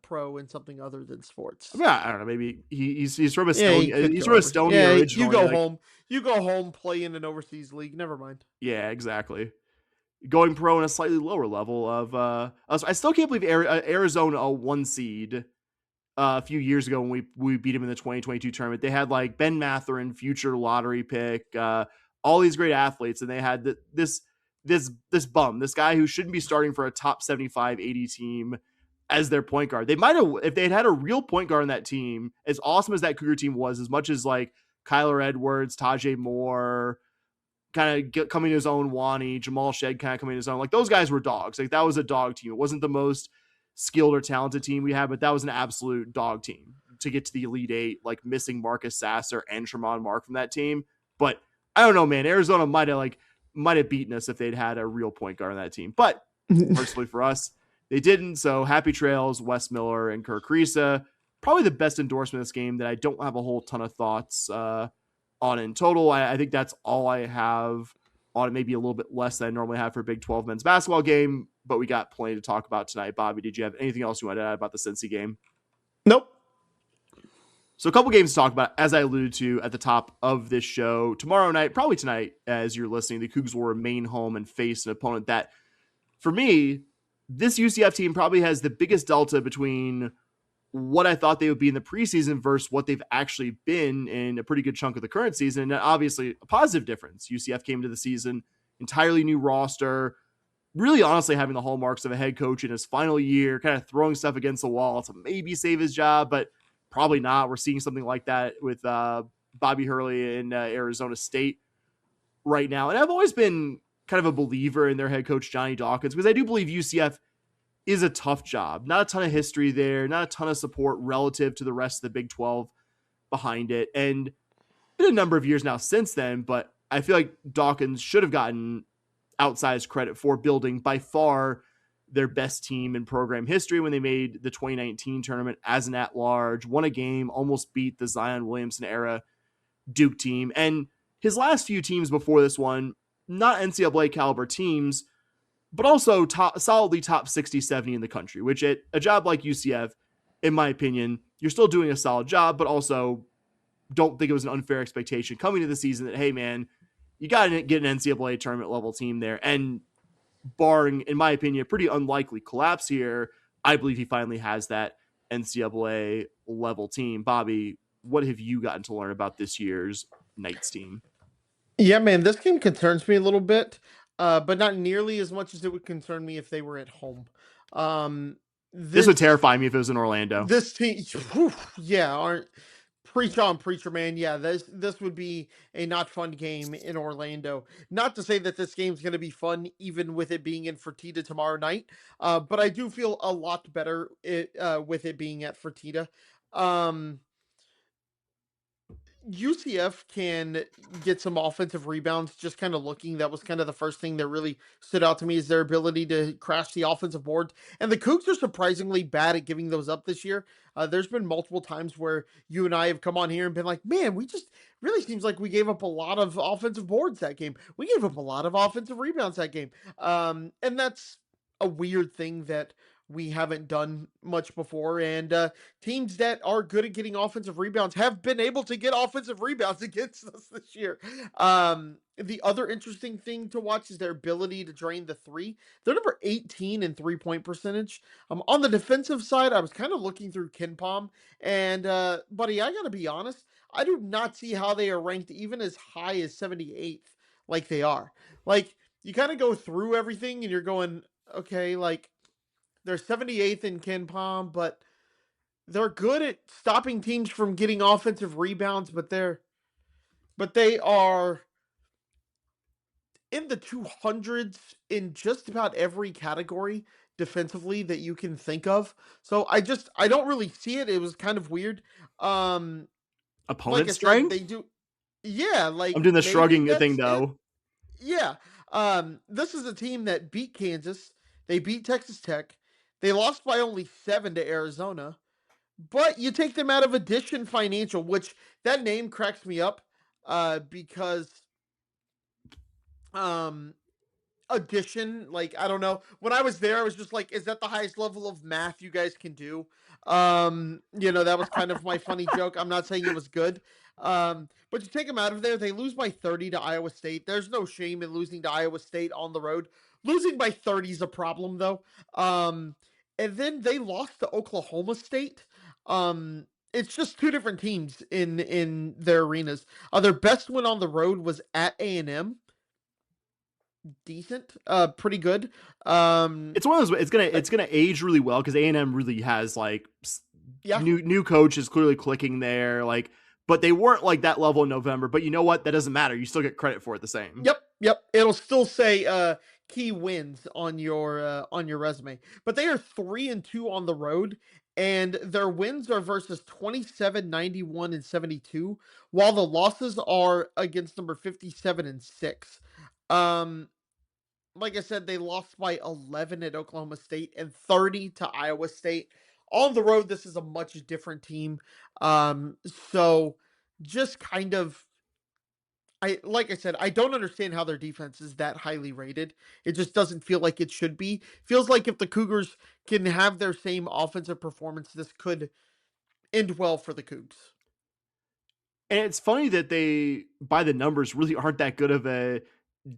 pro in something other than sports. I mean, I don't know, maybe he's from Estonia. He's from Estonia originally. You go home, play in an overseas league. Never mind. Yeah, exactly. Going pro in a slightly lower level of I still can't believe Arizona, a 1 seed, a few years ago when we beat him in the 2022 tournament. They had like Ben Mathurin, future lottery pick, all these great athletes, and they had this bum, this guy who shouldn't be starting for a top 75, 80 team as their point guard. They might have, if they'd had a real point guard on that team, as awesome as that Cougar team was, as much as like Kyler Edwards, Tajay Moore, kind of coming to his own, Wani, Jamal Shed kind of coming to his own, like those guys were dogs. Like that was a dog team. It wasn't the most skilled or talented team we had, but that was an absolute dog team to get to the Elite Eight, like missing Marcus Sasser and Tremont Mark from that team. But I don't know, man, Arizona might have beaten us if they'd had a real point guard on that team. But personally for us, they didn't. So happy trails, Wes Miller and Kirk Risa. Probably the best endorsement of this game that I don't have a whole ton of thoughts on in total. I think that's all I have on it, maybe a little bit less than I normally have for a Big 12 men's basketball game, but we got plenty to talk about tonight. Bobby, did you have anything else you wanted to add about the Cincy game? Nope. So a couple games to talk about, as I alluded to at the top of this show. Tomorrow night, probably tonight, as you're listening, the Cougs will remain home and face an opponent that, for me, this UCF team probably has the biggest delta between what I thought they would be in the preseason versus what they've actually been in a pretty good chunk of the current season. And obviously a positive difference. UCF came into the season, entirely new roster, really honestly having the hallmarks of a head coach in his final year, kind of throwing stuff against the wall to maybe save his job, but probably not. We're seeing something like that with Bobby Hurley in Arizona State right now. And I've always been kind of a believer in their head coach, Johnny Dawkins, because I do believe UCF is a tough job. Not a ton of history there, not a ton of support relative to the rest of the Big 12 behind it. And been a number of years now since then, but I feel like Dawkins should have gotten outsized credit for building by far their best team in program history when they made the 2019 tournament as an at-large, won a game, almost beat the Zion Williamson era Duke team. And his last few teams before this one, not NCAA caliber teams, but also solidly top 60, 70 in the country, which at a job like UCF, in my opinion, you're still doing a solid job, but also don't think it was an unfair expectation coming to the season that, hey man, you got to get an NCAA tournament level team there. And barring, in my opinion, a pretty unlikely collapse here, I believe he finally has that NCAA level team. Bobby, what have you gotten to learn about this year's Knights team? Yeah, man, this game concerns me a little bit, but not nearly as much as it would concern me if they were at home. This would terrify me if it was in Orlando. This team, preach on, preacher man. Yeah, this would be a not fun game in Orlando. Not to say that this game's going to be fun, even with it being in Fertitta tomorrow night, but I do feel a lot better with it being at Fertitta. UCF can get some offensive rebounds. Just kind of looking, that was kind of the first thing that really stood out to me, is their ability to crash the offensive boards. And the Cougs are surprisingly bad at giving those up this year. There's been multiple times where you and I have come on here and been like, man, we just really seems like we gave up a lot of offensive boards that game. We gave up a lot of offensive rebounds that game. And that's a weird thing that we haven't done much before. And teams that are good at getting offensive rebounds have been able to get offensive rebounds against us this year. The other interesting thing to watch is their ability to drain the three. They're number 18 in 3-point percentage. On the defensive side, I was kind of looking through KenPom, and buddy, I gotta be honest, I do not see how they are ranked even as high as 78th like they are. Like, you kind of go through everything and you're going, okay, like, they're 78th in KenPom, but they're good at stopping teams from getting offensive rebounds, but they are in the 200s in just about every category defensively that you can think of. So I don't really see it. It was kind of weird. Opponent Like I said, strength? they do. Yeah, like I'm doing the maybe shrugging that's thing it. though. Yeah. This is a team that beat Kansas. They beat Texas Tech. They lost by only 7 to Arizona. But you take them out of Addition Financial, which that name cracks me up because Addition, like, I don't know. When I was there, I was just like, is that the highest level of math you guys can do? That was kind of my funny joke. I'm not saying it was good. But you take them out of there, they lose by 30 to Iowa State. There's no shame in losing to Iowa State on the road. Losing by 30 is a problem, though. And then they lost to Oklahoma State. It's just two different teams in their arenas. Their best win on the road was at A&M. Decent, pretty good. It's one of those. It's gonna age really well because A&M really has like Yeah. new coach is clearly clicking there. Like, but they weren't like that level in November. But you know what? That doesn't matter. You still get credit for it the same. Yep. It'll still say key wins on your resume. But they are 3-2 on the road, and their wins are versus 27, 91, and 72, while the losses are against number 57 and 6. Like I said, they lost by 11 at Oklahoma State and 30 to Iowa State. On the road, this is a much different team. So just kind of, like I said, I don't understand how their defense is that highly rated. It just doesn't feel like it should be. Feels like if the Cougars can have their same offensive performance, this could end well for the Cougs. And it's funny that they, by the numbers, really aren't that good of a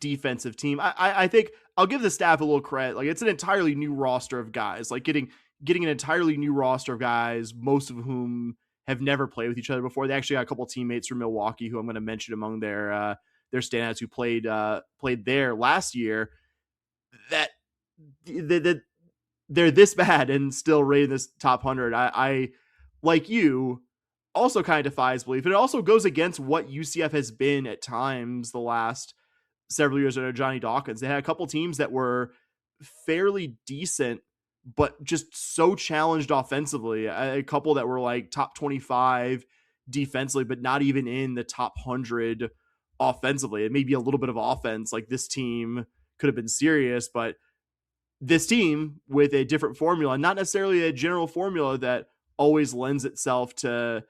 defensive team. I think I'll give the staff a little credit. Like, it's an entirely new roster of guys. Like getting an entirely new roster of guys, most of whom have never played with each other before. They actually got a couple teammates from Milwaukee who I'm going to mention among their standouts who played there last year. That they're this bad and still rated this top 100. I like you, also kind of defies belief. And it also goes against what UCF has been at times the last several years under Johnny Dawkins. They had a couple teams that were fairly decent, but just so challenged offensively. A couple that were like top 25 defensively, but not even in the top 100 offensively. It may be a little bit of offense. Like, this team could have been serious, but this team with a different formula, not necessarily a general formula that always lends itself to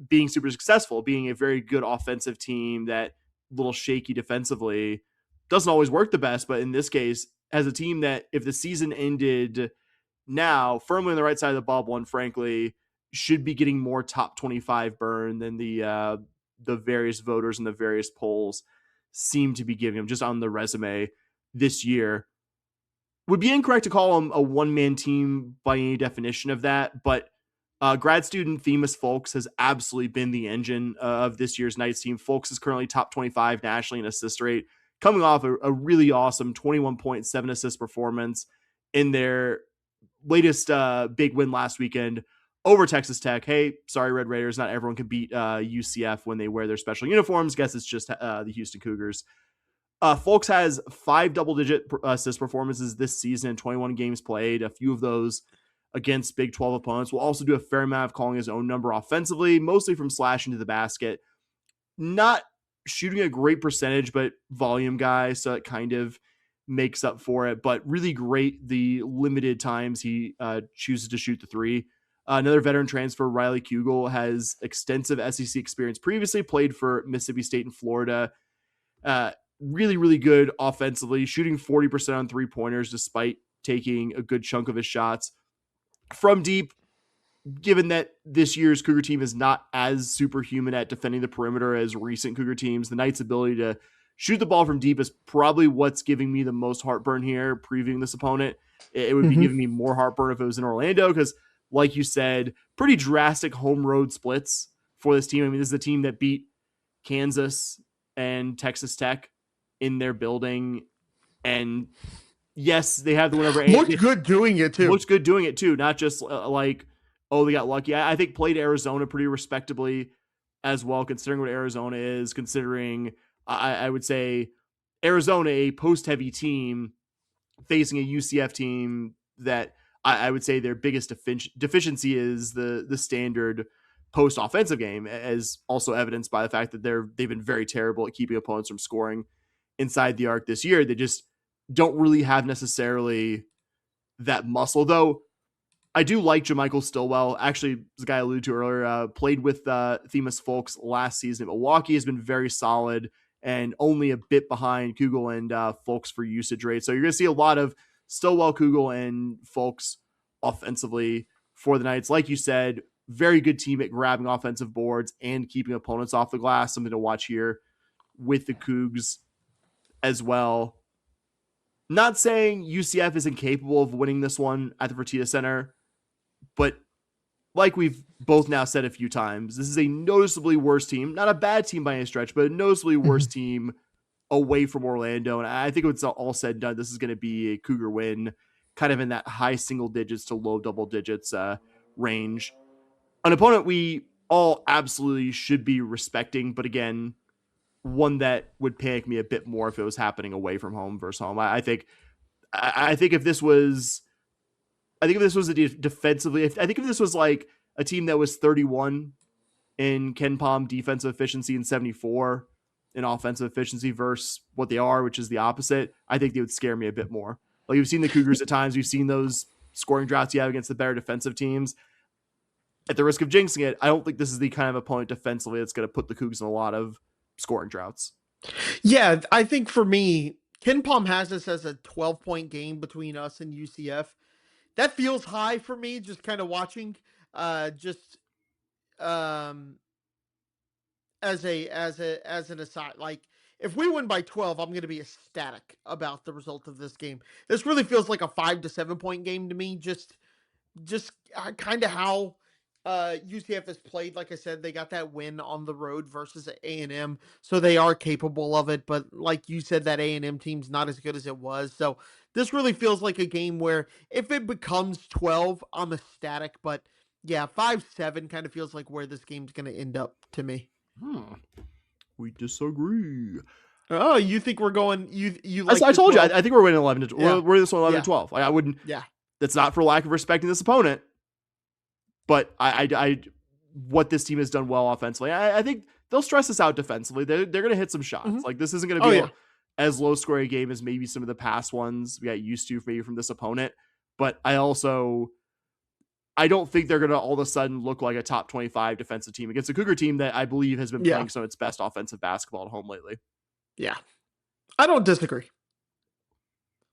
being super successful, being a very good offensive team that little shaky defensively, doesn't always work the best. But in this case, as a team that, if the season ended now, firmly on the right side of the bubble, and frankly should be getting more top 25 burn than the various voters and the various polls seem to be giving them just on the resume this year. Would be incorrect to call them a one-man team by any definition of that, but grad student Themis Folks has absolutely been the engine of this year's Knights team. Folks is currently top 25 nationally in assist rate, coming off a really awesome 21.7 assist performance in their latest big win last weekend over Texas Tech. Hey, sorry, Red Raiders, not everyone can beat UCF when they wear their special uniforms. Guess it's just the Houston Cougars. Folks has 5 double-digit assist performances this season, 21 games played, a few of those against Big 12 opponents. Will also do a fair amount of calling his own number offensively, mostly from slashing to the basket. not shooting a great percentage, but volume guy, so it kind of makes up for it. But really great the limited times he chooses to shoot the three. Another veteran transfer, Riley Kugel, has extensive SEC experience previously, played for Mississippi State and Florida. Really, really good offensively, shooting 40% on three-pointers despite taking a good chunk of his shots from deep. Given that this year's Cougar team is not as superhuman at defending the perimeter as recent Cougar teams, the Knights' ability to shoot the ball from deep is probably what's giving me the most heartburn here, previewing this opponent. It would be giving me more heartburn if it was in Orlando because, like you said, pretty drastic home road splits for this team. I mean, this is a team that beat Kansas and Texas Tech in their building. And yes, they have the win over. Looked good doing it too. Looks good doing it too, not just like, oh, they got lucky. I think played Arizona pretty respectably as well, considering what Arizona is, considering I would say Arizona, a post-heavy team, facing a UCF team that I would say their biggest deficiency is the standard post-offensive game, as also evidenced by the fact that they've been very terrible at keeping opponents from scoring inside the arc this year. They just don't really have necessarily that muscle, though. I do like JaMychal Stillwell. Actually, the guy I alluded to earlier, played with Themis Folks last season. Milwaukee has been very solid and only a bit behind Kugel and Folks for usage rate. So you're going to see a lot of Stillwell, Kugel, and Folks offensively for the Knights. Like you said, very good team at grabbing offensive boards and keeping opponents off the glass. Something to watch here with the Cougs as well. Not saying UCF is incapable of winning this one at the Fertitta Center, but like we've both now said a few times, this is a noticeably worse team. Not a bad team by any stretch, but a noticeably worse team away from Orlando. And I think when it's all said and done, this is going to be a Cougar win, kind of in that high single digits to low double digits range. An opponent we all absolutely should be respecting, but again, one that would panic me a bit more if it was happening away from home versus home. I think if this was defensively, I think if this was like a team that was 31 in KenPom defensive efficiency and 74 in offensive efficiency versus what they are, which is the opposite, I think they would scare me a bit more. Like, we've seen the Cougars at times, we've seen those scoring droughts you have against the better defensive teams. At the risk of jinxing it, I don't think this is the kind of opponent defensively that's going to put the Cougs in a lot of scoring droughts. Yeah, I think for me, KenPom has this as a 12-point game between us and UCF. That feels high for me, just kind of watching, as an aside. Like, if we win by 12, I'm going to be ecstatic about the result of this game. This really feels like a 5 to 7 point game to me. Just kind of how UCF has played. Like I said, they got that win on the road versus A&M, so they are capable of it. But like you said, that A&M team's not as good as it was. So this really feels like a game where if it becomes 12, I'm ecstatic. But yeah, 5-7 kind of feels like where this game's going to end up to me. We disagree. Oh, you think we're going? You like? I told you. I think we're winning 11 to. Yeah. We're this one 11 to 12. Like, I wouldn't. Yeah. That's not for lack of respecting this opponent, but I what this team has done well offensively. I think they'll stress us out defensively. They're going to hit some shots. Mm-hmm. Like, this isn't going to be as low scoring a game as maybe some of the past ones we got used to maybe from this opponent. But I don't think they're going to all of a sudden look like a top 25 defensive team against a Cougar team that I believe has been playing some of its best offensive basketball at home lately. Yeah, I don't disagree.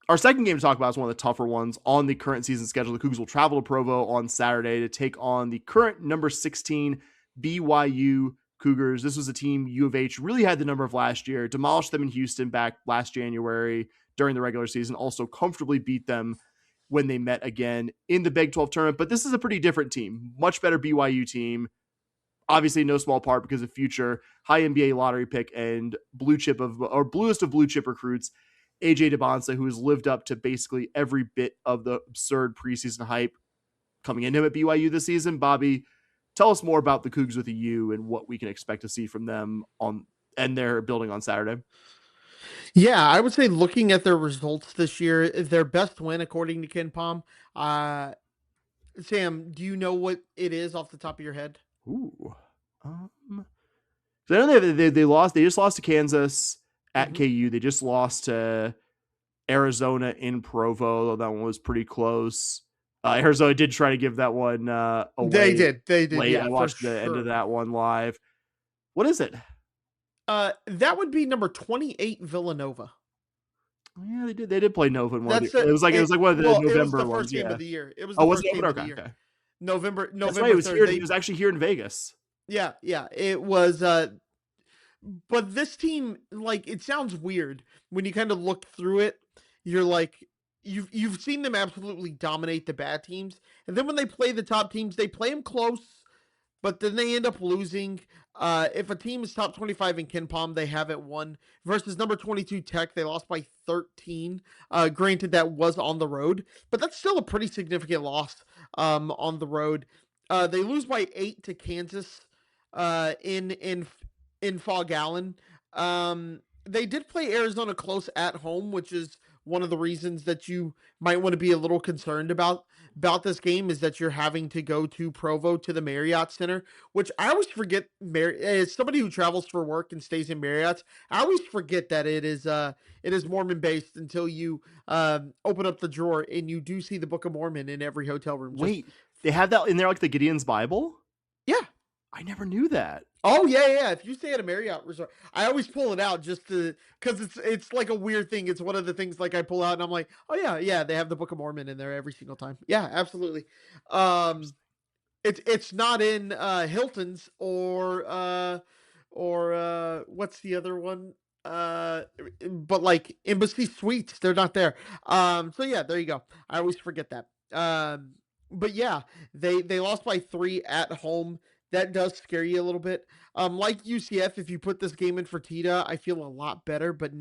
Our second game to talk about is one of the tougher ones on the current season schedule. The Cougars will travel to Provo on Saturday to take on the current number 16 BYU Cougars. This was a team U of H really had the number of last year, demolished them in Houston back last January during the regular season, also comfortably beat them when they met again in the Big 12 tournament. But this is a pretty different team, much better BYU team. Obviously, no small part because of future high NBA lottery pick and bluest of blue chip recruits, AJ DeBonsa, who has lived up to basically every bit of the absurd preseason hype coming into him at BYU this season. Bobby, tell us more about the Cougs with a U and what we can expect to see from them and their building on Saturday. Yeah, I would say looking at their results this year, their best win according to KenPom. Sam, do you know what it is off the top of your head? Ooh. So I know they lost. They just lost to Kansas at KU. They just lost to Arizona in Provo. That one was pretty close. Arizona did try to give that one away. They did. Late. Yeah, I watched the end of that one live. What is it? That would be number 28 Villanova. Yeah, they did. They did play Nova in one. It was like one of the November November it was the ones. first game Yeah. of the year. It was the first game of the year. Okay. November. That's right. It was 3rd. It was actually here in Vegas. Yeah. It was. But this team, like, it sounds weird when you kind of look through it. You're like, you've seen them absolutely dominate the bad teams, and then when they play the top teams, they play them close, but then they end up losing. If a team is top 25 in KenPom, they haven't won. Versus number 22 Tech, they lost by 13. Granted, that was on the road, but that's still a pretty significant loss on the road. They lose by 8 to Kansas in Fog Allen. They did play Arizona close at home, which is one of the reasons that you might want to be a little concerned about this game, is that you're having to go to Provo to the Marriott Center, which I always forget. As somebody who travels for work and stays in Marriott's, I always forget that it is Mormon based until you open up the drawer and you do see the Book of Mormon in every hotel room. Wait, they have that in there, like the Gideon's Bible? Yeah. I never knew that. Oh yeah. If you stay at a Marriott resort, I always pull it out just because it's like a weird thing. It's one of the things like I pull out and I'm like, oh yeah, they have the Book of Mormon in there every single time. Yeah, absolutely. It's not in Hilton's or what's the other one? But like Embassy Suites, they're not there. So yeah, there you go. I always forget that. But yeah, they lost by 3 at home. That does scare you a little bit. Like UCF, if you put this game in Fertitta, I feel a lot better. But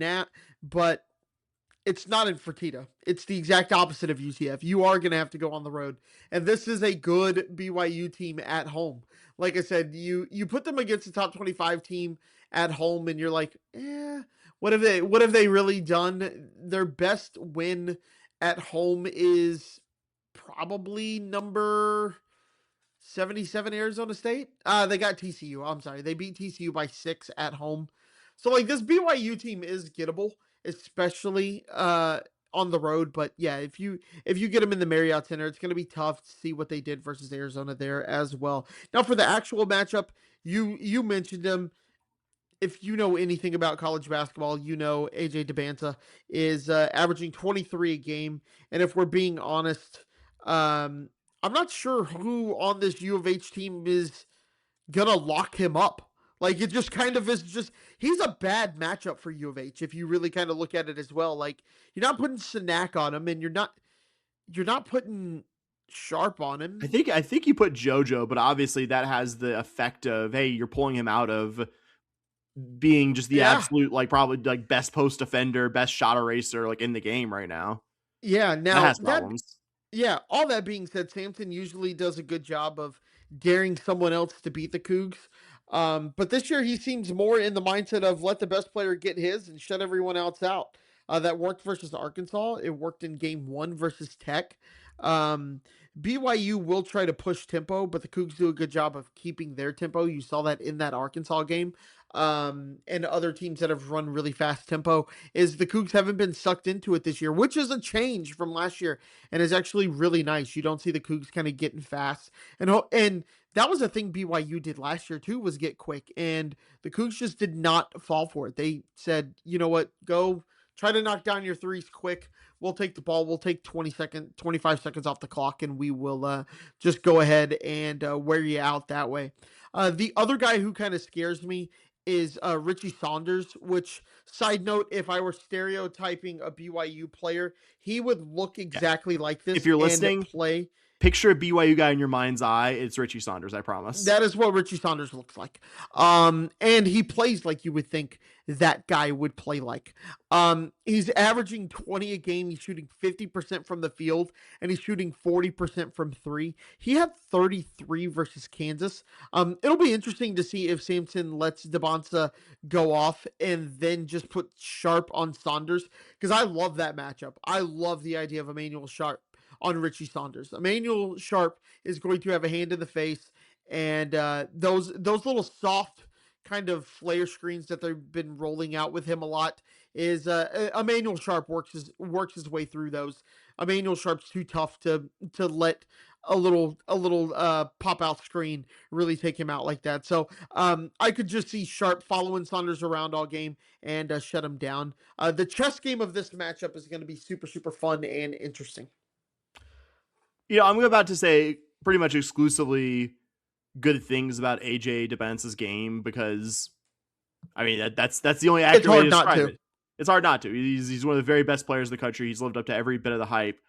it's not in Fertitta. It's the exact opposite of UCF. You are going to have to go on the road. And this is a good BYU team at home. Like I said, you put them against a top 25 team at home and you're like, what have they really done? Their best win at home is probably number 77 Arizona State. They got TCU. I'm sorry. They beat TCU by 6 at home. So like this BYU team is gettable, especially on the road. But yeah, if you get them in the Marriott Center, it's going to be tough to see what they did versus Arizona there as well. Now for the actual matchup, you mentioned them. If you know anything about college basketball, you know AJ DeBanta is averaging 23 a game. And if we're being honest, I'm not sure who on this U of H team is going to lock him up. Like, it just kind of is just, he's a bad matchup for U of H if you really kind of look at it as well. Like, you're not putting Sanak on him, and you're not putting Sharp on him. I think you put JoJo, but obviously that has the effect of, hey, you're pulling him out of being just the absolute, like, probably like best post defender, best shot eraser, like in the game right now. Yeah, now that has problems. Yeah, all that being said, Sampson usually does a good job of daring someone else to beat the Cougs. But this year he seems more in the mindset of let the best player get his and shut everyone else out. That worked versus Arkansas. It worked in game 1 versus Tech. BYU will try to push tempo, but the Cougs do a good job of keeping their tempo. You saw that in that Arkansas game. And other teams that have run really fast tempo, is the Cougs haven't been sucked into it this year, which is a change from last year and is actually really nice. You don't see the Cougs kind of getting fast, and that was a thing BYU did last year too, was get quick, and the Cougs just did not fall for it. They said, you know what, go try to knock down your threes quick. We'll take the ball. We'll take 25 seconds off the clock, and we will just go ahead and wear you out that way. The other guy who kind of scares me is Richie Saunders, which, side note, if I were stereotyping a BYU player, he would look exactly like this. If you're listening, picture a BYU guy in your mind's eye. It's Richie Saunders, I promise. That is what Richie Saunders looks like. And he plays like you would think that guy would play like. He's averaging 20 a game. He's shooting 50% from the field, and he's shooting 40% from 3. He had 33 versus Kansas. It'll be interesting to see if Sampson lets DeBanza go off and then just put Sharp on Saunders, because I love that matchup. I love the idea of Emmanuel Sharp on Richie Saunders. Emmanuel Sharp is going to have a hand in the face, and those little soft kind of flare screens that they've been rolling out with him a lot is Emmanuel Sharp works his way through those. Emmanuel Sharp's too tough to let a little pop out screen really take him out like that. So I could just see Sharp following Saunders around all game and shut him down. The chess game of this matchup is going to be super, super fun and interesting. I'm about to say pretty much exclusively good things about AJ DeBence's game because, I mean, that's the only accurate way to describe it. It's hard not to. He's one of the very best players in the country. He's lived up to every bit of the hype.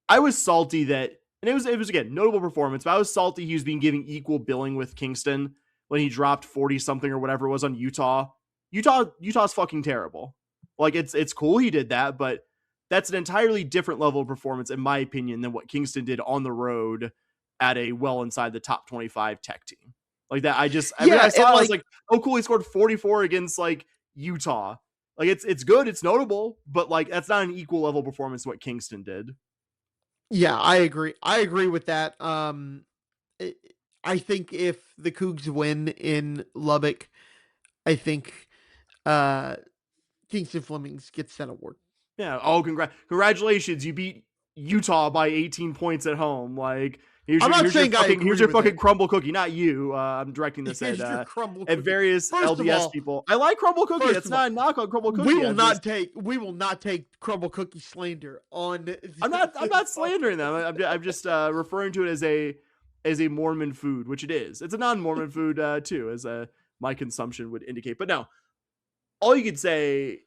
I was salty that, and it was again, notable performance, but I was salty he was being given equal billing with Kingston when he dropped 40 something or whatever it was on Utah. Utah's fucking terrible. Like it's cool he did that, but that's an entirely different level of performance, in my opinion, than what Kingston did on the road at a well inside the top 25 Tech team. Like that, I was like, oh cool, he scored 44 against like Utah. Like it's good, it's notable, but like that's not an equal level performance to what Kingston did. Yeah, I agree. I agree with that. I think if the Cougs win in Lubbock, I think Kingston Flemings gets that award. Yeah. Oh, congratulations! You beat Utah by 18 points at home. Like here's your fucking crumble cookie, not you. I'm directing this at various LDS people. I like crumble cookie. That's not a knock on crumble cookie. We will not take crumble cookie slander on. I'm not slandering them. I'm just referring to it as a Mormon food, which it is. It's a non-Mormon food too, as my consumption would indicate. But no, all you could say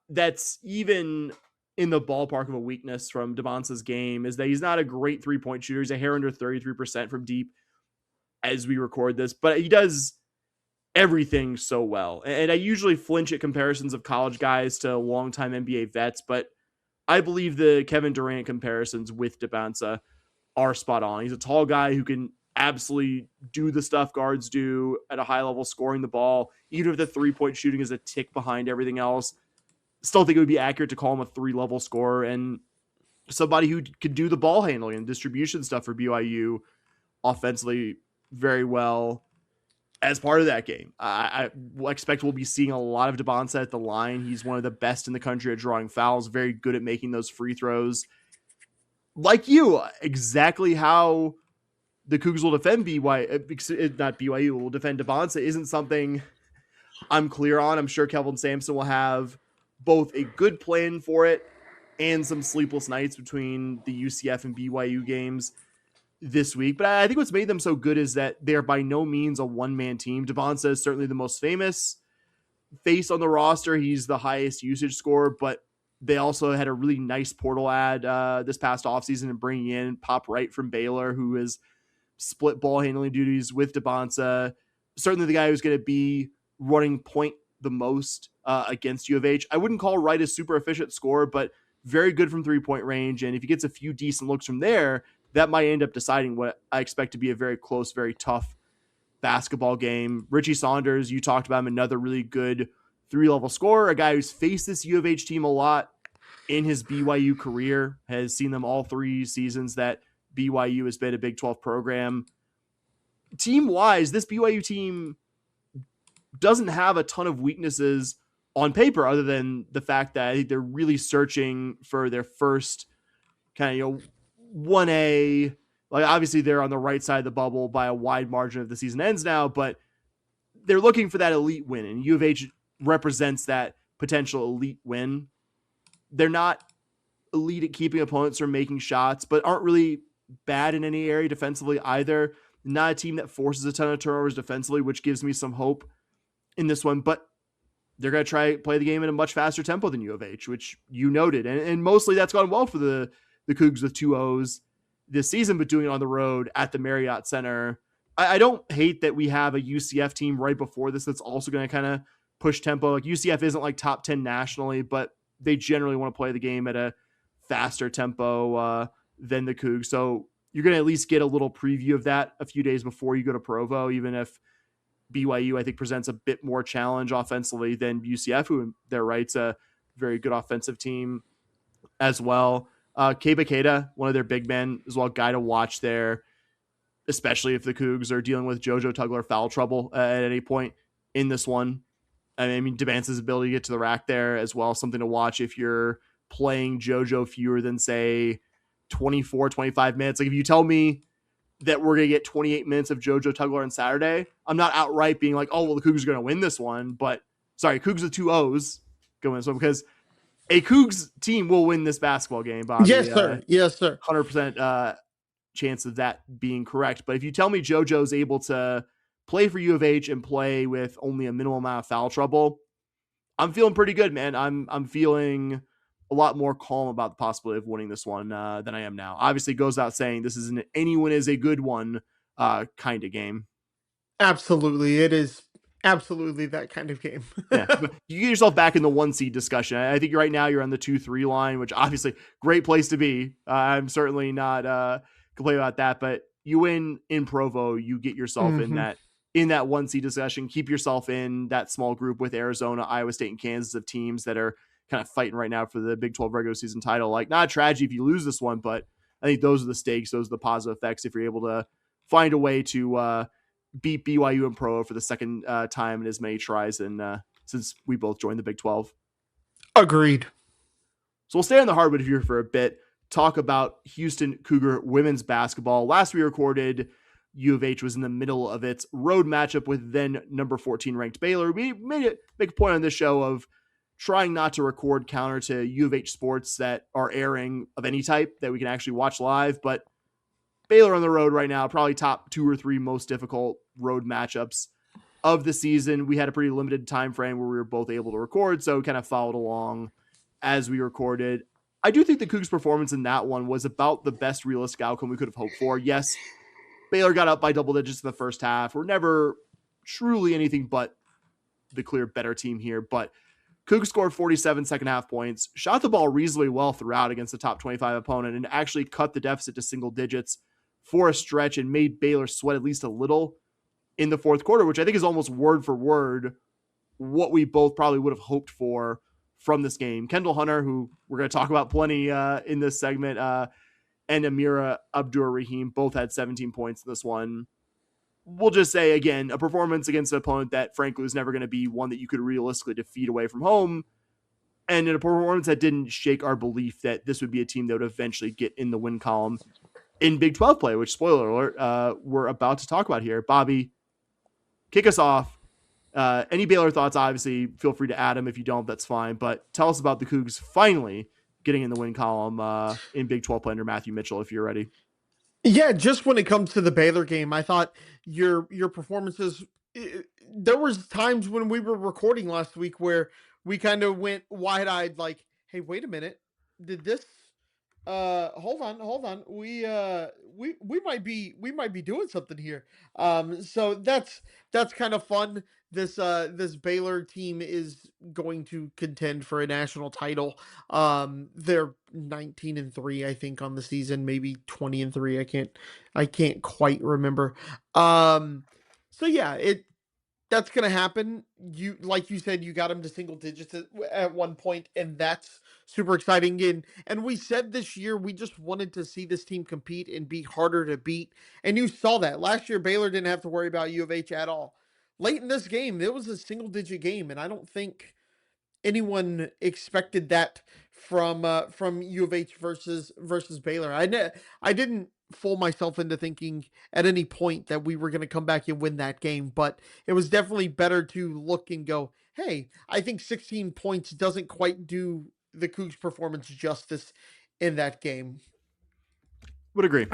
that's even in the ballpark of a weakness from DeBonce's game is that he's not a great 3-point shooter. He's a hair under 33% from deep as we record this, but he does everything so well. And I usually flinch at comparisons of college guys to longtime NBA vets, but I believe the Kevin Durant comparisons with DeBonce are spot on. He's a tall guy who can absolutely do the stuff guards do at a high level, scoring the ball, even if the 3-point shooting is a tick behind everything else. Still think it would be accurate to call him a 3-level scorer and somebody who could do the ball handling and distribution stuff for BYU offensively very well as part of that game. I expect we'll be seeing a lot of DeBonce at the line. He's one of the best in the country at drawing fouls, very good at making those free throws. Like you, exactly how the Cougs will defend BYU will defend DeBonce isn't something I'm clear on. I'm sure Kelvin Sampson will have both a good plan for it and some sleepless nights between the UCF and BYU games this week. But I think what's made them so good is that they're by no means a one-man team. DeBonce is certainly the most famous face on the roster. He's the highest usage scorer, but they also had a really nice portal ad this past offseason and bringing in Pop Wright from Baylor, who has split ball handling duties with DeBonce. Certainly the guy who's going to be running point the most against U of H. I wouldn't call Wright a super efficient scorer, but very good from 3-point range. And if he gets a few decent looks from there, that might end up deciding what I expect to be a very close, very tough basketball game. Richie Saunders, you talked about him, another really good 3-level scorer, a guy who's faced this U of H team a lot in his BYU career, has seen them all 3 seasons that BYU has been a Big 12 program. Team-wise, this BYU team doesn't have a ton of weaknesses on paper other than the fact that they're really searching for their first kind of, 1A. Like obviously they're on the right side of the bubble by a wide margin if the season ends now, but they're looking for that elite win, and U of H represents that potential elite win. They're not elite at keeping opponents from making shots, but aren't really bad in any area defensively either. Not a team that forces a ton of turnovers defensively, which gives me some hope in this one, but they're going to play the game in a much faster tempo than U of H, which you noted. And mostly that's gone well for the Cougs with 2 O's this season, but doing it on the road at the Marriott Center. I don't hate that we have a UCF team right before this that's also going to kind of push tempo. Like UCF isn't like top 10 nationally, but they generally want to play the game at a faster tempo than the Cougs. So you're going to at least get a little preview of that a few days before you go to Provo, even if BYU, I think, presents a bit more challenge offensively than UCF, who they're right's a very good offensive team as well. Keba Keita, one of their big men, as well, guy to watch there, especially if the Cougs are dealing with JoJo Tugler foul trouble at any point in this one. I mean, Devance's ability to get to the rack there as well, something to watch if you're playing JoJo fewer than, say, 24, 25 minutes. Like, if you tell me that we're going to get 28 minutes of JoJo Tugler on Saturday, I'm not outright being like, oh, well, the Cougars are going to win this one. But, sorry, Cougs with 2 O's go win this one, because a Cougs team will win this basketball game, Bobby. Yes, sir. Yes, sir. 100% chance of that being correct. But if you tell me JoJo's able to play for U of H and play with only a minimal amount of foul trouble, I'm feeling pretty good, man. I'm feeling a lot more calm about the possibility of winning this one than I am now. Obviously, it goes without saying this isn't anyone is a good one kind of game. Absolutely. It is absolutely that kind of game. Yeah, but you get yourself back in the 1 seed discussion. I think right now you're on the 2-3 line, which obviously great place to be. I'm certainly not complaining about that, but you win in Provo, you get yourself in that 1 seed discussion, keep yourself in that small group with Arizona, Iowa State, and Kansas of teams that are kind of fighting right now for the Big 12 regular season title. Like, not a tragedy if you lose this one, but I think those are the stakes. Those are the positive effects if you're able to find a way to beat BYU and Pro for the second time in as many tries and since we both joined the Big 12. Agreed. So we'll stay on the hardwood here for a bit, talk about Houston Cougar women's basketball. Last we recorded, U of H was in the middle of its road matchup with then number 14 ranked Baylor. We make a point on this show of trying not to record counter to U of H sports that are airing of any type that we can actually watch live, but Baylor on the road right now, probably top 2 or 3 most difficult road matchups of the season. We had a pretty limited time frame where we were both able to record, so kind of followed along as we recorded. I do think the Cougs' performance in that one was about the best realistic outcome we could have hoped for. Yes, Baylor got up by double digits in the first half. We're never truly anything but the clear better team here, but Cougs scored 47 second half points, shot the ball reasonably well throughout against the top 25 opponent, and actually cut the deficit to single digits for a stretch and made Baylor sweat at least a little in the fourth quarter, which I think is almost word for word what we both probably would have hoped for from this game. Kendall Hunter, who we're going to talk about plenty in this segment, and Amira Abdur-Rahim both had 17 points in this one. We'll just say, again, a performance against an opponent that, frankly, was never going to be one that you could realistically defeat away from home, and in a performance that didn't shake our belief that this would be a team that would eventually get in the win column in Big 12 play, which, spoiler alert, we're about to talk about here. Bobby, kick us off. Any Baylor thoughts, obviously, feel free to add them. If you don't, that's fine. But tell us about the Cougs finally getting in the win column in Big 12 play under Matthew Mitchell, if you're ready. Yeah, just when it comes to the Baylor game, I thought your performances, there was times when we were recording last week where we kind of went wide-eyed like, hey, wait a minute. Did this hold on. We might be doing something here. So that's kind of fun. This Baylor team is going to contend for a national title. They're 19-3, I think, on the season, maybe 20-3. I can't quite remember. So yeah, that's going to happen. Like you said, you got them to single digits at one point, and that's super exciting. And we said this year, we just wanted to see this team compete and be harder to beat. And you saw that. Last year, Baylor didn't have to worry about U of H at all. Late in this game, it was a single digit game, and I don't think anyone expected that from U of H versus Baylor. I didn't fool myself into thinking at any point that we were going to come back and win that game, but it was definitely better to look and go, hey, I think 16 points doesn't quite do the Cougs' performance justice in that game. Would agree.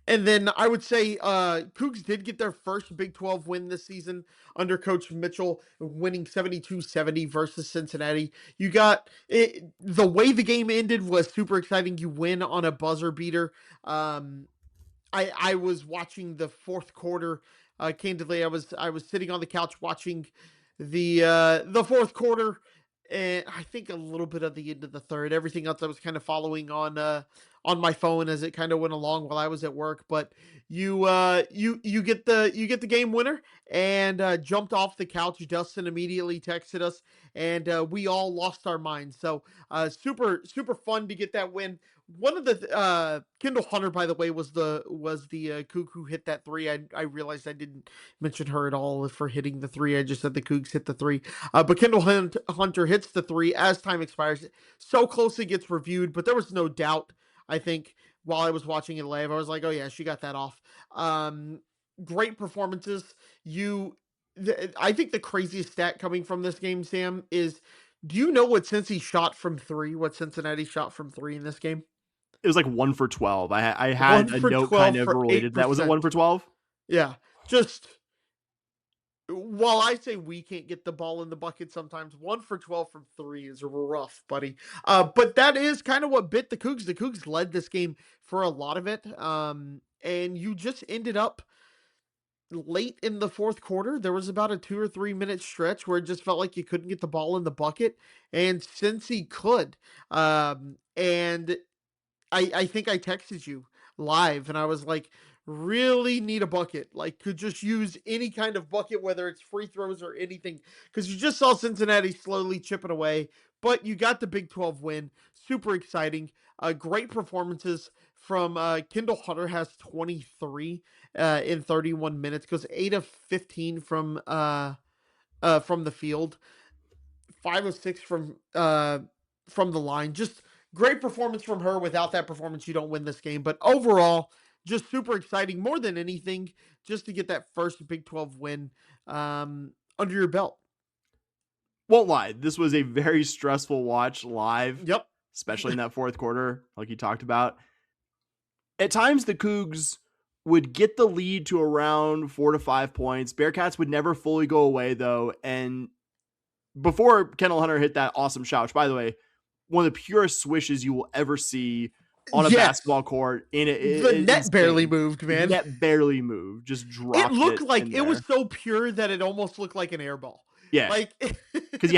And then I would say Cougs did get their first Big 12 win this season under Coach Mitchell, winning 72-70 versus Cincinnati. You got it, the way the game ended was super exciting. You win on a buzzer beater. I was watching the fourth quarter. Candidly, I was sitting on the couch watching the fourth quarter, and I think a little bit of the end of the third. Everything else I was kind of following on on my phone as it kind of went along while I was at work, but you get the game winner and jumped off the couch. Dustin immediately texted us, and we all lost our minds. So super fun to get that win. One of the Kendall Hunter, by the way, was the Coug who hit that three. I realized I didn't mention her at all for hitting the three. I just said the Cougs hit the three. But Kendall Hunter hits the three as time expires. So close it gets reviewed, but there was no doubt. I think while I was watching it live, I was like, oh yeah, she got that off. Great performances. I think the craziest stat coming from this game, Sam, is, do you know what Cincy shot from three? What Cincinnati shot from three in this game? It was like 1 for 12. I had a note kind of related to that. Was it 1 for 12? Yeah. Just, while I say we can't get the ball in the bucket sometimes, 1 for 12 from three is rough, buddy. But that is kind of what bit the Cougs. The Cougs led this game for a lot of it. And you just ended up late in the fourth quarter. There was about a 2 or 3 minute stretch where it just felt like you couldn't get the ball in the bucket, and Cincy could. And I think I texted you live and I was like, really need a bucket. Like, could just use any kind of bucket, whether it's free throws or anything, because you just saw Cincinnati slowly chipping away, but you got the Big 12 win. Super exciting. Great performances from Kendall Hunter has 23 in 31 minutes, goes 8 of 15 from the field, 5 of 6 from the line. Just great performance from her. Without that performance, you don't win this game. But overall, just super exciting. More than anything, just to get that first Big 12 win under your belt. Won't lie, this was a very stressful watch live. Yep. Especially in that fourth quarter, like you talked about. At times, the Cougs would get the lead to around 4 to 5 points. Bearcats would never fully go away, though. And before Kendall Hunter hit that awesome shot, which, by the way, one of the purest swishes you will ever see on a basketball court. The net barely moved, man. The net barely moved. Just dropped it. It looked like it was so pure that it almost looked like an air ball. Yeah. Like, because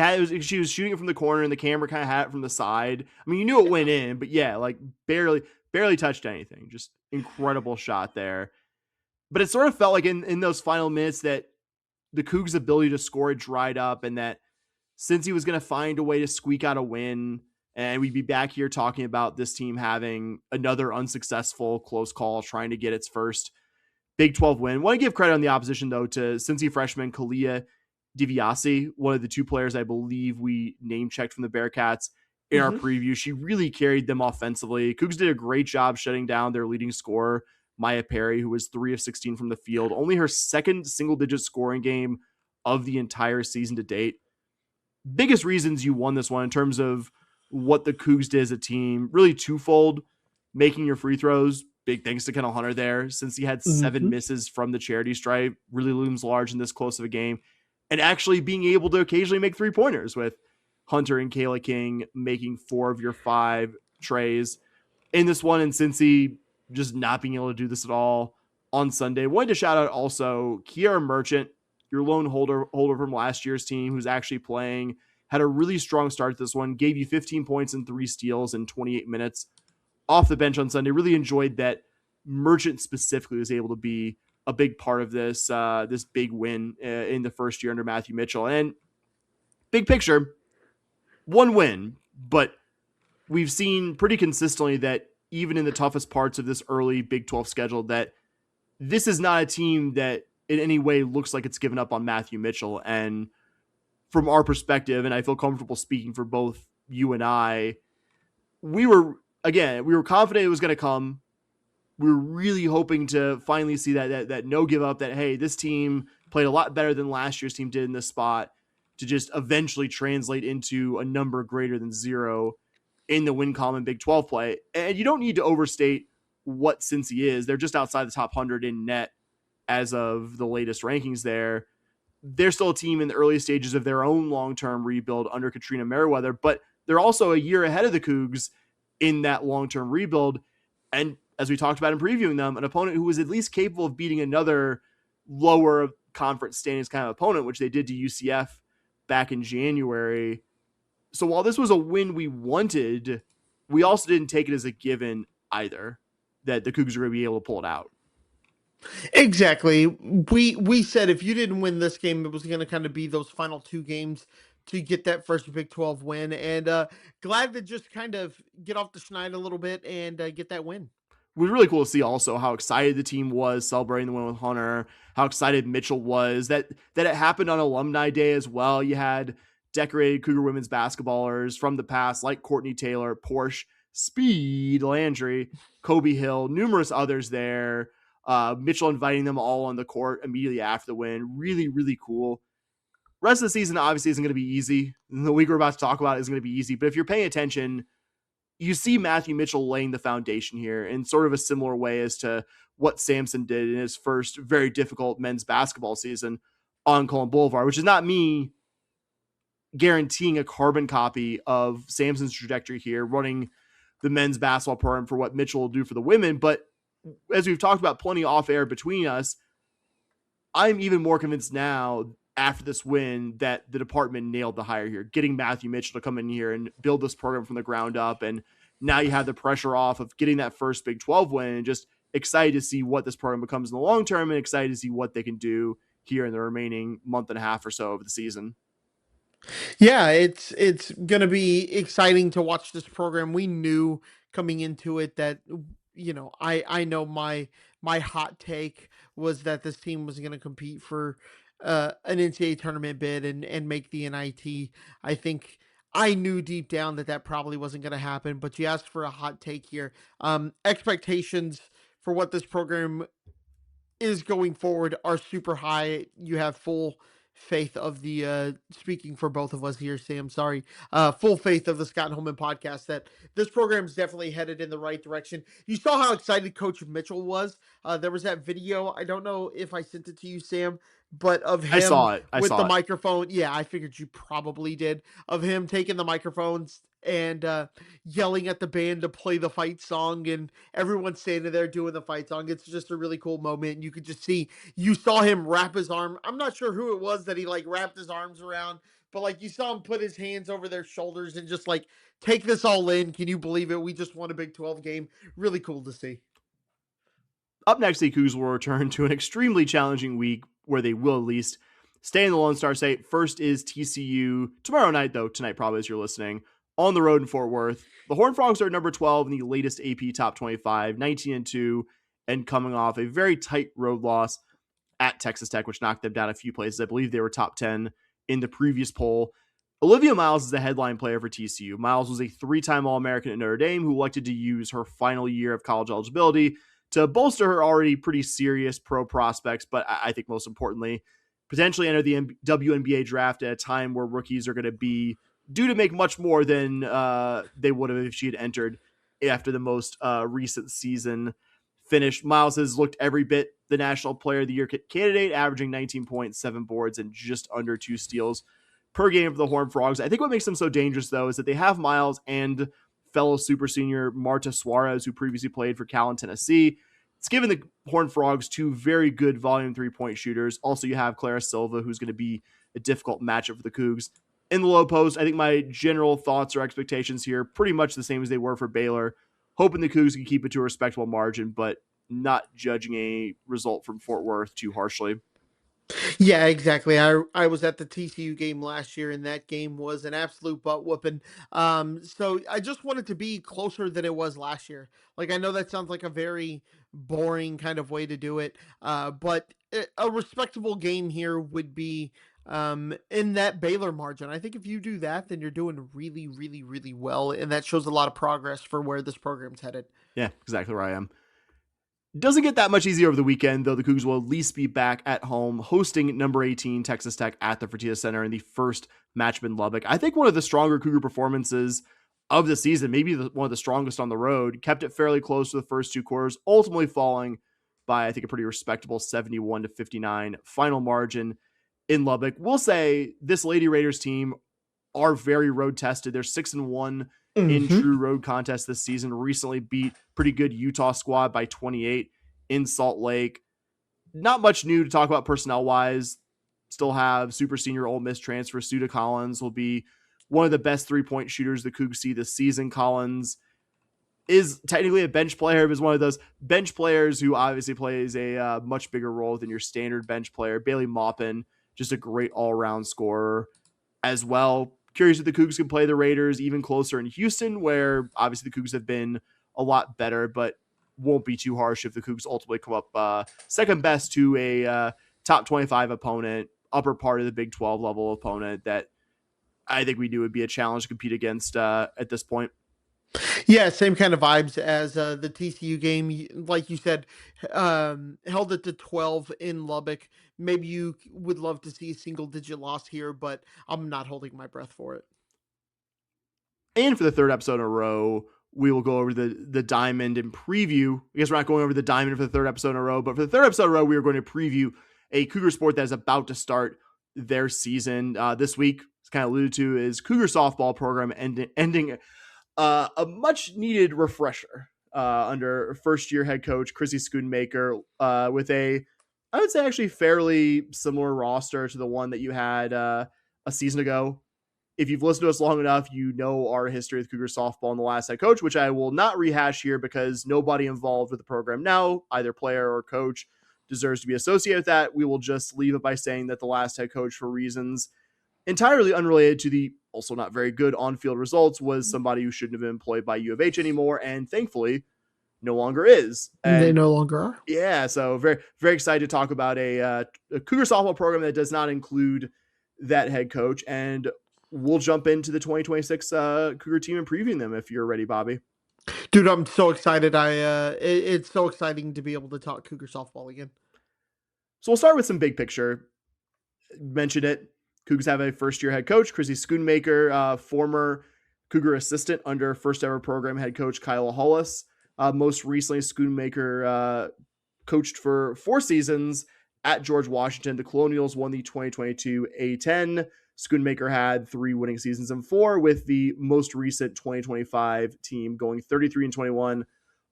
she was shooting it from the corner and the camera kind of had it from the side. I mean, you knew it went in, but yeah, like barely touched anything. Just incredible shot there. But it sort of felt like in those final minutes that the Cougs' ability to score had dried up, and that Cincy was going to find a way to squeak out a win, and we'd be back here talking about this team having another unsuccessful close call, trying to get its first Big 12 win. Want to give credit on the opposition, though, to Cincy freshman Kalia DiViasi, one of the two players I believe we name-checked from the Bearcats in our preview. She really carried them offensively. Cougs did a great job shutting down their leading scorer, Maya Perry, who was 3 of 16 from the field. Only her second single-digit scoring game of the entire season to date. Biggest reasons you won this one in terms of what the Cougs did as a team, really twofold. Making your free throws, big thanks to Kendall Hunter there, since he had 7 misses from the charity stripe, really looms large in this close of a game. And actually being able to occasionally make 3-pointers, with Hunter and Kayla King making 4 of your 5 trays in this one, and Cincy just not being able to do this at all on Sunday. Wanted to shout out also Kiara Merchant, your lone holder from last year's team, who's actually playing, had a really strong start to this one, gave you 15 points and 3 steals in 28 minutes off the bench on Sunday. Really enjoyed that Merchant specifically was able to be a big part of this this big win in the first year under Matthew Mitchell. And big picture, 1 win, but we've seen pretty consistently that even in the toughest parts of this early Big 12 schedule, that this is not a team that in any way looks like it's given up on Matthew Mitchell. And from our perspective, and I feel comfortable speaking for both you and I, we were confident it was going to come. We were really hoping to finally see that no give up, that, hey, this team played a lot better than last year's team did in this spot, to just eventually translate into a number greater than 0 in the win column in Big 12 play. And you don't need to overstate what Cincy is. They're just outside the top 100 in net as of the latest rankings there. They're still a team in the early stages of their own long-term rebuild under Katrina Merriweather, but they're also a year ahead of the Cougs in that long-term rebuild. And as we talked about in previewing them, an opponent who was at least capable of beating another lower conference standings kind of opponent, which they did to UCF back in January. So while this was a win we wanted, we also didn't take it as a given. either, that the Cougars are going to be able to pull it out. Exactly. We said if you didn't win this game, it was going to kind of be those final two games to get that first Big 12 win. And glad to just kind of get off the schneid a little bit and get that win. It was really cool to see also how excited the team was celebrating the win with Hunter, how excited Mitchell was, that it happened on Alumni Day as well. You had decorated Cougar women's basketballers from the past like Courtney Taylor, Porsche, Speed, Landry, Kobe Hill, numerous others there. Mitchell inviting them all on the court immediately after the win. Really, really cool. Rest of the season obviously isn't going to be easy. The week we're about to talk about isn't going to be easy, but if you're paying attention, you see Matthew Mitchell laying the foundation here in sort of a similar way as to what Samson did in his first very difficult men's basketball season on Cullen Boulevard, which is not me guaranteeing a carbon copy of Samson's trajectory here, running the men's basketball program for what Mitchell will do for the women. But as we've talked about plenty off air between us, I'm even more convinced now after this win that the department nailed the hire here, getting Matthew Mitchell to come in here and build this program from the ground up. And now you have the pressure off of getting that first Big 12 win, and just excited to see what this program becomes in the long term and excited to see what they can do here in the remaining month and a half or so of the season. Yeah, it's going to be exciting to watch this program. We knew coming into it that I know my hot take was that this team was going to compete for an NCAA tournament bid and make the NIT. I think I knew deep down that probably wasn't going to happen, but you asked for a hot take here. Expectations for what this program is going forward are super high. You have full faith of the speaking for both of us here, Sam, sorry, full faith of the Scott Holman podcast that this program is definitely headed in the right direction. You saw how excited Coach Mitchell was. There was that video, I don't know if I sent it to you, Sam, but of him I saw it. with the microphone. Yeah, I figured you probably did. Of him taking the microphones and yelling at the band to play the fight song, and everyone standing there doing the fight song. It's just a really cool moment. You could just see, you saw him wrap his arm. I'm not sure who it was that he like wrapped his arms around, but like you saw him put his hands over their shoulders and just like take this all in. Can you believe it? We just won a Big 12 game. Really cool to see. Up next, the Cougs will return to an extremely challenging week where they will at least stay in the Lone Star State. First is TCU tomorrow night, though, tonight probably as you're listening, on the road in Fort Worth. The Horned Frogs are number 12 in the latest AP Top 25, 19-2, and coming off a very tight road loss at Texas Tech, which knocked them down a few places. I believe they were top 10 in the previous poll. Olivia Miles is the headline player for TCU. Miles was a three-time All-American at Notre Dame who elected to use her final year of college eligibility to bolster her already pretty serious pro prospects, but I think most importantly, potentially enter the WNBA draft at a time where rookies are going to be due to make much more than they would have if she had entered after the most recent season finished. Miles has looked every bit the National Player of the Year candidate, averaging 19.7 boards and just under 2 steals per game for the Horned Frogs. I think what makes them so dangerous, though, is that they have Miles and fellow super senior Marta Suarez, who previously played for Cal and Tennessee. It's given the Horned Frogs two very good volume 3-point shooters. Also, you have Clara Silva, who's going to be a difficult matchup for the Cougs. In the low post, I think my general thoughts or expectations here pretty much the same as they were for Baylor. Hoping the Cougs can keep it to a respectable margin, but not judging a result from Fort Worth too harshly. Yeah, exactly. I was at the TCU game last year, and that game was an absolute butt whooping. So I just wanted to be closer than it was last year. Like, I know that sounds like a very boring kind of way to do it, but a respectable game here would be in that Baylor margin. I think if you do that, then you're doing really, really, really well, and that shows a lot of progress for where this program's headed. Yeah, exactly where I am. Doesn't get that much easier over the weekend, though. The Cougs will at least be back at home hosting number 18 Texas Tech at the Fertitta Center in the first matchup in Lubbock. I think one of the stronger Cougar performances of the season, maybe one of the strongest on the road, kept it fairly close to the first two quarters, ultimately falling by, I think, a pretty respectable 71-59 final margin in Lubbock. We'll say this Lady Raiders team are very road tested. They're 6-1 in true road contests this season. Recently beat pretty good Utah squad by 28 in Salt Lake. Not much new to talk about personnel wise. Still have super senior Ole Miss transfer Suda Collins will be one of the best 3-point shooters the Cougs see this season. Collins is technically a bench player, but is one of those bench players who obviously plays a much bigger role than your standard bench player. Bailey Maupin, just a great all-around scorer as well. Curious if the Cougs can play the Raiders even closer in Houston, where obviously the Cougs have been a lot better, but won't be too harsh if the Cougs ultimately come up second best to a top 25 opponent, upper part of the Big 12 level opponent that I think we do would be a challenge to compete against at this point. Yeah, same kind of vibes as the TCU game. Like you said, held it to 12 in Lubbock. Maybe you would love to see a single-digit loss here, but I'm not holding my breath for it. And for the third episode in a row, we will go over the Diamond and preview. I guess we're not going over the Diamond for the third episode in a row, but for the third episode in a row, we are going to preview a Cougar sport that is about to start their season. This week, as kind of alluded to, is Cougar softball program ending a much needed refresher under first-year head coach Chrissy Schoonmaker with I would say actually fairly similar roster to the one that you had a season ago. If you've listened to us long enough, you know our history with Cougar softball and the last head coach, which I will not rehash here because nobody involved with the program now, either player or coach, deserves to be associated with that. We will just leave it by saying that the last head coach, for reasons entirely unrelated to the also not very good on-field results, was somebody who shouldn't have been employed by U of H anymore, and thankfully no longer is. And they no longer are. Yeah, so very, very excited to talk about a Cougar softball program that does not include that head coach, and we'll jump into the 2026 Cougar team and previewing them if you're ready, Bobby. Dude, I'm so excited. It's so exciting to be able to talk Cougar softball again. So we'll start with some big picture. Mentioned it. Cougars have a first-year head coach, Chrissy Schoonmaker, former Cougar assistant under first-ever program head coach Kyle Hollis. Most recently, Schoonmaker coached for 4 seasons at George Washington. The Colonials won the 2022 A-10. Schoonmaker had 3 winning seasons and 4, with the most recent 2025 team going 33-21.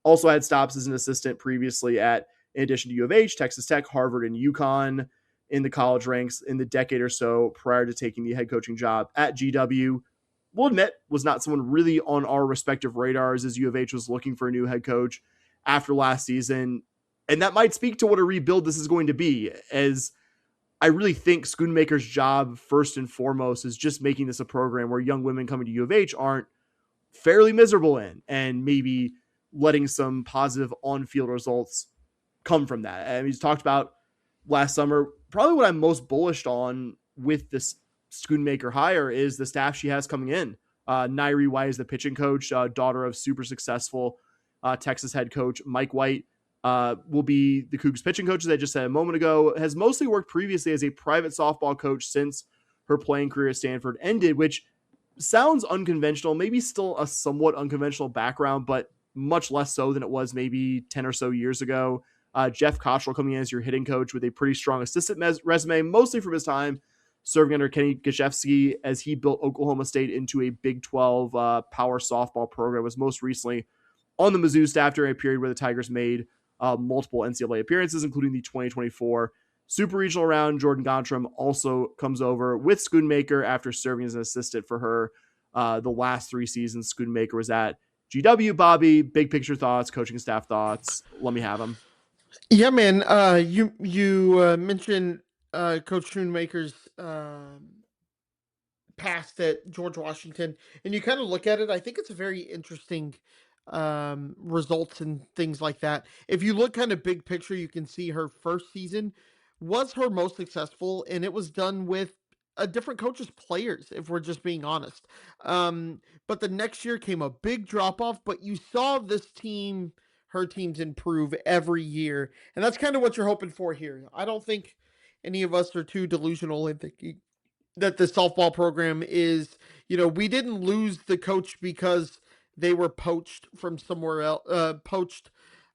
Also had stops as an assistant previously in addition to U of H, Texas Tech, Harvard, and UConn in the college ranks in the decade or so prior to taking the head coaching job at GW. We'll admit, was not someone really on our respective radars as U of H was looking for a new head coach after last season. And that might speak to what a rebuild this is going to be, as I really think Schoonmaker's job, first and foremost, is just making this a program where young women coming to U of H aren't fairly miserable in, and maybe letting some positive on-field results come from that. And he's talked about last summer, probably what I'm most bullish on with this Schoonmaker hire is the staff she has coming in. Nairi White is the pitching coach, daughter of super successful Texas head coach Mike White. Will be the Cougs pitching coach, as I just said a moment ago. Has mostly worked previously as a private softball coach since her playing career at Stanford ended, which sounds unconventional, maybe still a somewhat unconventional background, but much less so than it was maybe 10 or so years ago. Jeff Cottrell coming in as your hitting coach with a pretty strong assistant resume, mostly from his time serving under Kenny Gajewski as he built Oklahoma State into a Big 12 power softball program. Was most recently on the Mizzou staff during a period where the Tigers made multiple NCAA appearances, including the 2024 Super Regional round. Jordan Gontram also comes over with Schoonmaker after serving as an assistant for her the last 3 seasons Schoonmaker was at GW. Bobby, big picture thoughts, coaching staff thoughts. Let me have them. Yeah, man. You mentioned Coach Schoonmaker's past at George Washington, and you kind of look at it. I think it's a very interesting results and things like that. If you look kind of big picture, you can see her first season was her most successful, and it was done with a different coach's players, if we're just being honest. But the next year came a big drop off, but you saw her teams improve every year. And that's kind of what you're hoping for here. I don't think any of us are too delusional in thinking that the softball program is, we didn't lose the coach because they were poached from somewhere else, poached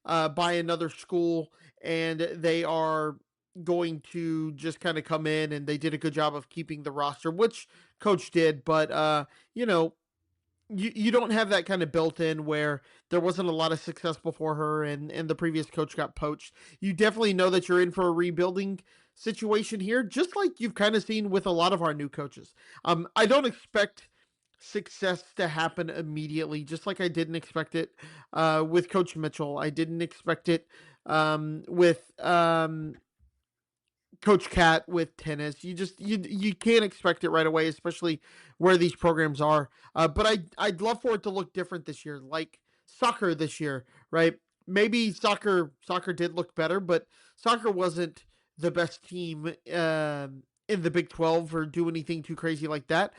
by another school, and they are going to just kind of come in, and they did a good job of keeping the roster, which coach did. But, you don't have that kind of built in where there wasn't a lot of success before her and the previous coach got poached. You definitely know that you're in for a rebuilding situation here, just like you've kind of seen with a lot of our new coaches. I don't expect success to happen immediately, just like I didn't expect it with Coach Mitchell. I didn't expect it with Coach Cat with tennis. You can't expect it right away, especially where these programs are. But I'd love for it to look different this year, like soccer this year, right? Maybe soccer did look better, but soccer wasn't the best team in the Big 12 or do anything too crazy like that.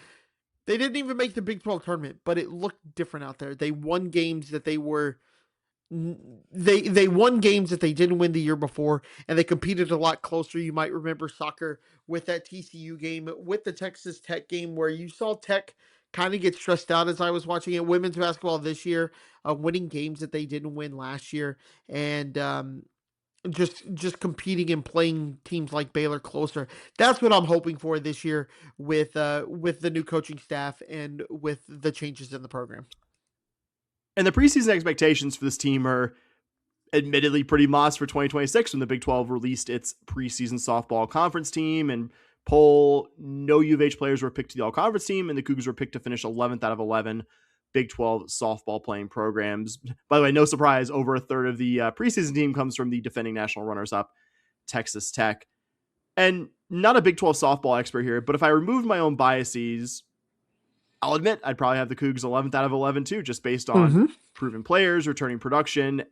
They didn't even make the Big 12 tournament, but it looked different out there. They won games that they won games that they didn't win the year before, and they competed a lot closer. You might remember soccer with that TCU game, with the Texas Tech game, where you saw Tech kind of get stressed out as I was watching it. Women's basketball this year, winning games that they didn't win last year, and just competing and playing teams like Baylor closer. That's what I'm hoping for this year with the new coaching staff and with the changes in the program. And the preseason expectations for this team are admittedly pretty modest for 2026 when the Big 12 released its preseason softball conference team and poll. No U of H players were picked to the all-conference team, and the Cougars were picked to finish 11th out of 11 Big 12 softball playing programs. By the way, no surprise, over a third of the preseason team comes from the defending national runners-up, Texas Tech. And not a Big 12 softball expert here, but if I removed my own biases, I'll admit I'd probably have the Cougs 11th out of 11 too, just based on proven players, returning production,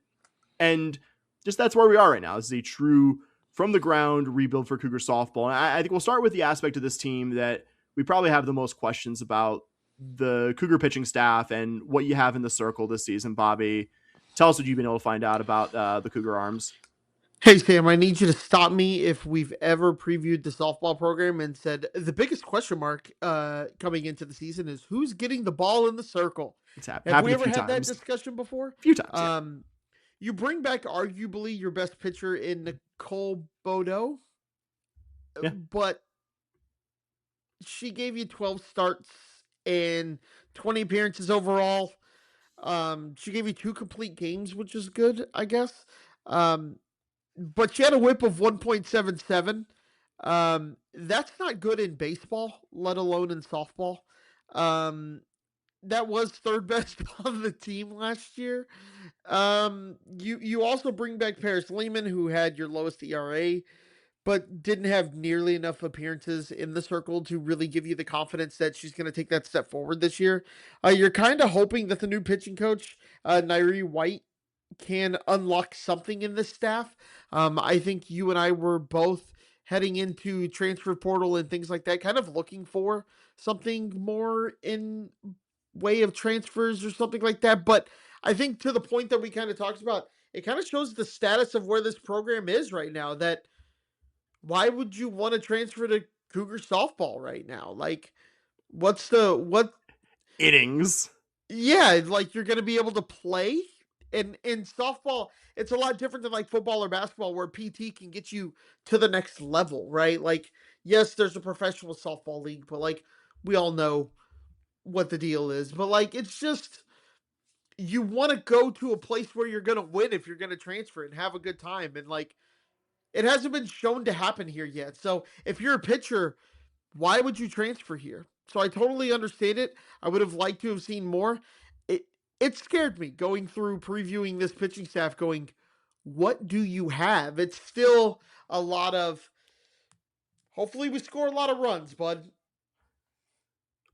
and just that's where we are right now. This is a true from the ground rebuild for Cougar softball. And I think we'll start with the aspect of this team that we probably have the most questions about: the Cougar pitching staff and what you have in the circle this season. Bobby, tell us what you've been able to find out about the Cougar Arms. Hey, Sam, I need you to stop me if we've ever previewed the softball program and said the biggest question mark coming into the season is who's getting the ball in the circle. Have we ever had that discussion before? A few times. You bring back arguably your best pitcher in Nicole Bodo, but she gave you 12 starts and 20 appearances overall. She gave you 2 complete games, which is good, I guess. But she had a whip of 1.77. That's not good in baseball, let alone in softball. That was third best on the team last year. You also bring back Paris Lehman, who had your lowest ERA, but didn't have nearly enough appearances in the circle to really give you the confidence that she's going to take that step forward this year. You're kind of hoping that the new pitching coach, Nairi White, can unlock something in this staff. I think you and I were both heading into transfer portal and things like that, kind of looking for something more in way of transfers or something like that. But I think to the point that we kind of talked about, it kind of shows the status of where this program is right now, that why would you want to transfer to Cougar softball right now? Like, what innings? Yeah, like you're going to be able to play. And in softball, it's a lot different than like football or basketball where PT can get you to the next level, right? Like, yes, there's a professional softball league, but like we all know what the deal is. But like, it's just, you want to go to a place where you're going to win if you're going to transfer and have a good time. And like, it hasn't been shown to happen here yet. So if you're a pitcher, why would you transfer here? So I totally understand it. I would have liked to have seen more. It scared me going through previewing this pitching staff going, what do you have? It's still a lot of, hopefully we score a lot of runs, bud.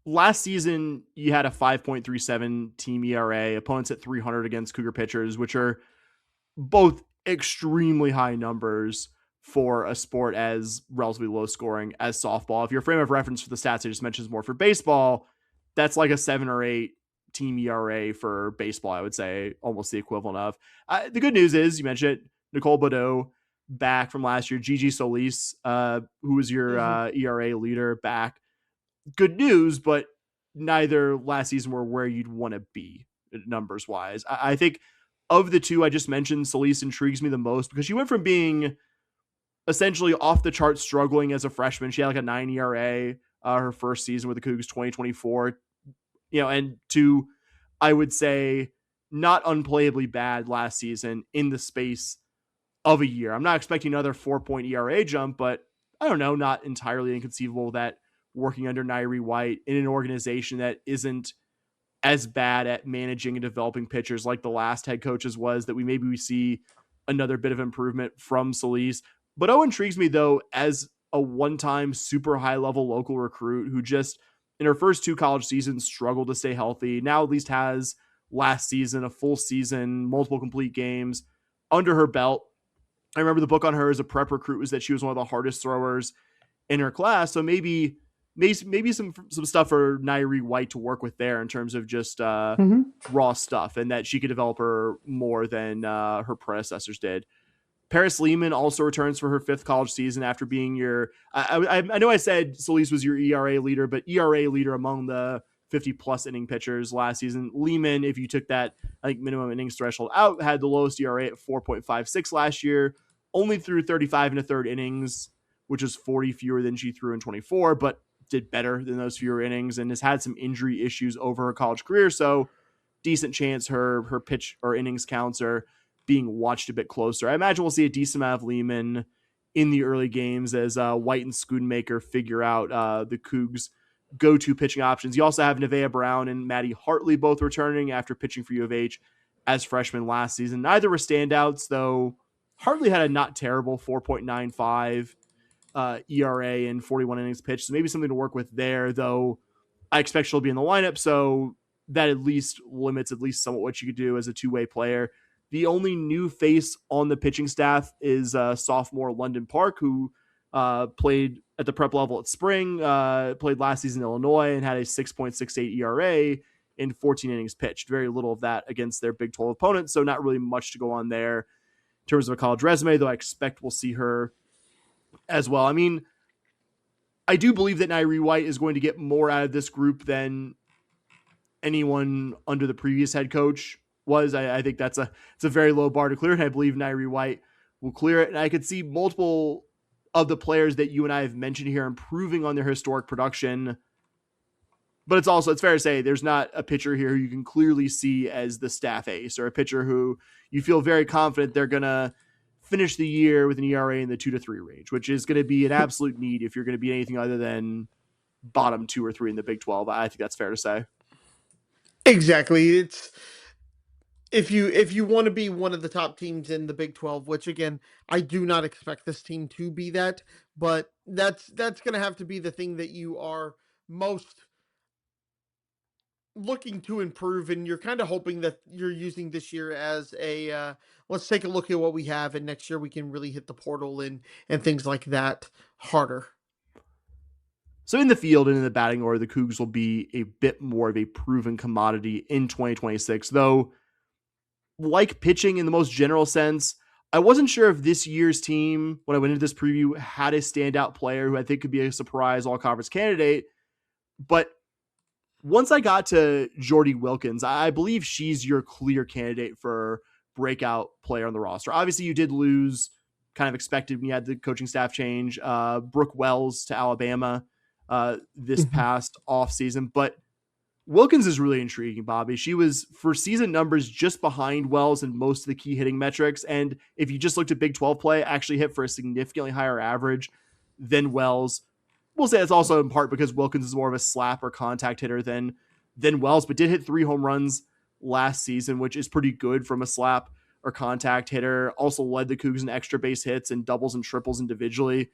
Last season, you had a 5.37 team ERA, opponents at 300 against Cougar pitchers, which are both extremely high numbers for a sport as relatively low scoring as softball. If your frame of reference for the stats I just mentioned is more for baseball, that's like a 7 or 8 team ERA for baseball, I would say, almost the equivalent of. The good news is, you mentioned it, Nicole Bodo back from last year, Gigi Solis, who was your ERA leader, back. Good news, but neither last season were where you'd want to be numbers-wise. I think of the two I just mentioned, Solis intrigues me the most because she went from being essentially off the chart struggling as a freshman. She had like a 9 ERA her first season with the Cougs 2024, and to, I would say, not unplayably bad last season in the space of a year. I'm not expecting another 4-point ERA jump, but I don't know, not entirely inconceivable that working under Nairi White in an organization that isn't as bad at managing and developing pitchers like the last head coaches was, that we see another bit of improvement from Solis. But intrigues me though, as a one-time super high level local recruit who just in her first 2 college seasons struggled to stay healthy. Now at least has last season, a full season, multiple complete games under her belt. I remember the book on her as a prep recruit was that she was one of the hardest throwers in her class. So maybe some stuff for Nairi White to work with there in terms of just raw stuff, and that she could develop her more than her predecessors did. Paris Lehman also returns for her 5th college season after being your, I know I said Solis was your ERA leader, but ERA leader among the 50 plus inning pitchers last season. Lehman, if you took that, I think minimum innings threshold out, had the lowest ERA at 4.56 last year, only threw 35 1/3 innings, which is 40 fewer than she threw in 24, but did better than those fewer innings and has had some injury issues over her college career. So decent chance her pitch or innings counts are being watched a bit closer. I imagine we'll see a decent amount of Lehman in the early games as White and Schoonmaker figure out the Cougs' go-to pitching options. You also have Nevaeh Brown and Maddie Hartley both returning after pitching for U of H as freshmen last season. Neither were standouts, though Hartley had a not terrible 4.95 ERA in 41 innings pitched. So maybe something to work with there, though I expect she'll be in the lineup. So that at least limits at least somewhat what you could do as a two-way player. The only new face on the pitching staff is sophomore London Park, who played at the prep level at spring, played last season in Illinois, and had a 6.68 ERA in 14 innings pitched. Very little of that against their Big 12 opponents, so not really much to go on there in terms of a college resume, though I expect we'll see her as well. I mean, I do believe that Nairi White is going to get more out of this group than anyone under the previous head coach was. I think it's a very low bar to clear, and I believe Nairi White will clear it. And I could see multiple of the players that you and I have mentioned here improving on their historic production. But it's fair to say there's not a pitcher here who you can clearly see as the staff ace, or a pitcher who you feel very confident they're going to finish the year with an ERA in the 2 to 3 range, which is going to be an absolute need if you're going to be anything other than bottom 2 or 3 in the Big 12. I think that's fair to say. Exactly. It's if you want to be one of the top teams in the Big 12, which again, I do not expect this team to be that, but that's going to have to be the thing that you are most looking to improve, and you're kind of hoping that you're using this year as a let's take a look at what we have, and next year we can really hit the portal and things like that harder. So in the field and in the batting order, the Cougs will be a bit more of a proven commodity in 2026, though like pitching in the most general sense, I wasn't sure if this year's team, when I went into this preview, had a standout player who I think could be a surprise all-conference candidate. But once I got to Jordy Wilkins, I believe she's your clear candidate for breakout player on the roster. Obviously, you did lose, kind of expected when you had the coaching staff change, Brooke Wells to Alabama this past offseason. But Wilkins is really intriguing, Bobby. She was, for season numbers, just behind Wells in most of the key hitting metrics. And if you just looked at Big 12 play, actually hit for a significantly higher average than Wells. We'll say it's also in part because Wilkins is more of a slap or contact hitter than Wells, but did hit 3 home runs last season, which is pretty good from a slap or contact hitter. Also led the Cougs in extra base hits and doubles and triples individually.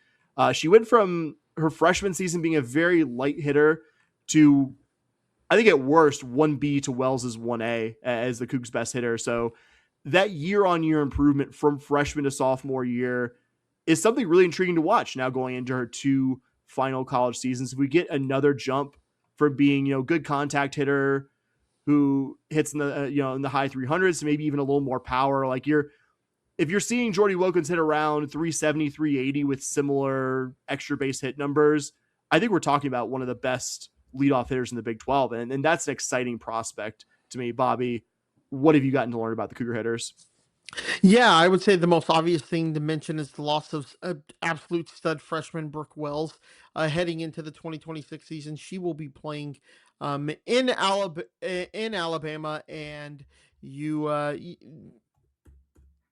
She went from her freshman season being a very light hitter to, I think at worst, 1B to Wells' 1A as the Cougs' best hitter. So that year-on-year improvement from freshman to sophomore year is something really intriguing to watch now going into her 2 final college seasons. If we get another jump from being, good contact hitter who hits in the, in the high 300s, maybe even a little more power, like if you're seeing Jordy Wilkins hit around 370, 380 with similar extra base hit numbers, I think we're talking about one of the best leadoff hitters in the Big 12. And that's an exciting prospect to me. Bobby, what have you gotten to learn about the Cougar hitters? Yeah, I would say the most obvious thing to mention is the loss of absolute stud freshman Brooke Wells heading into the 2026 season. She will be playing in Alabama, and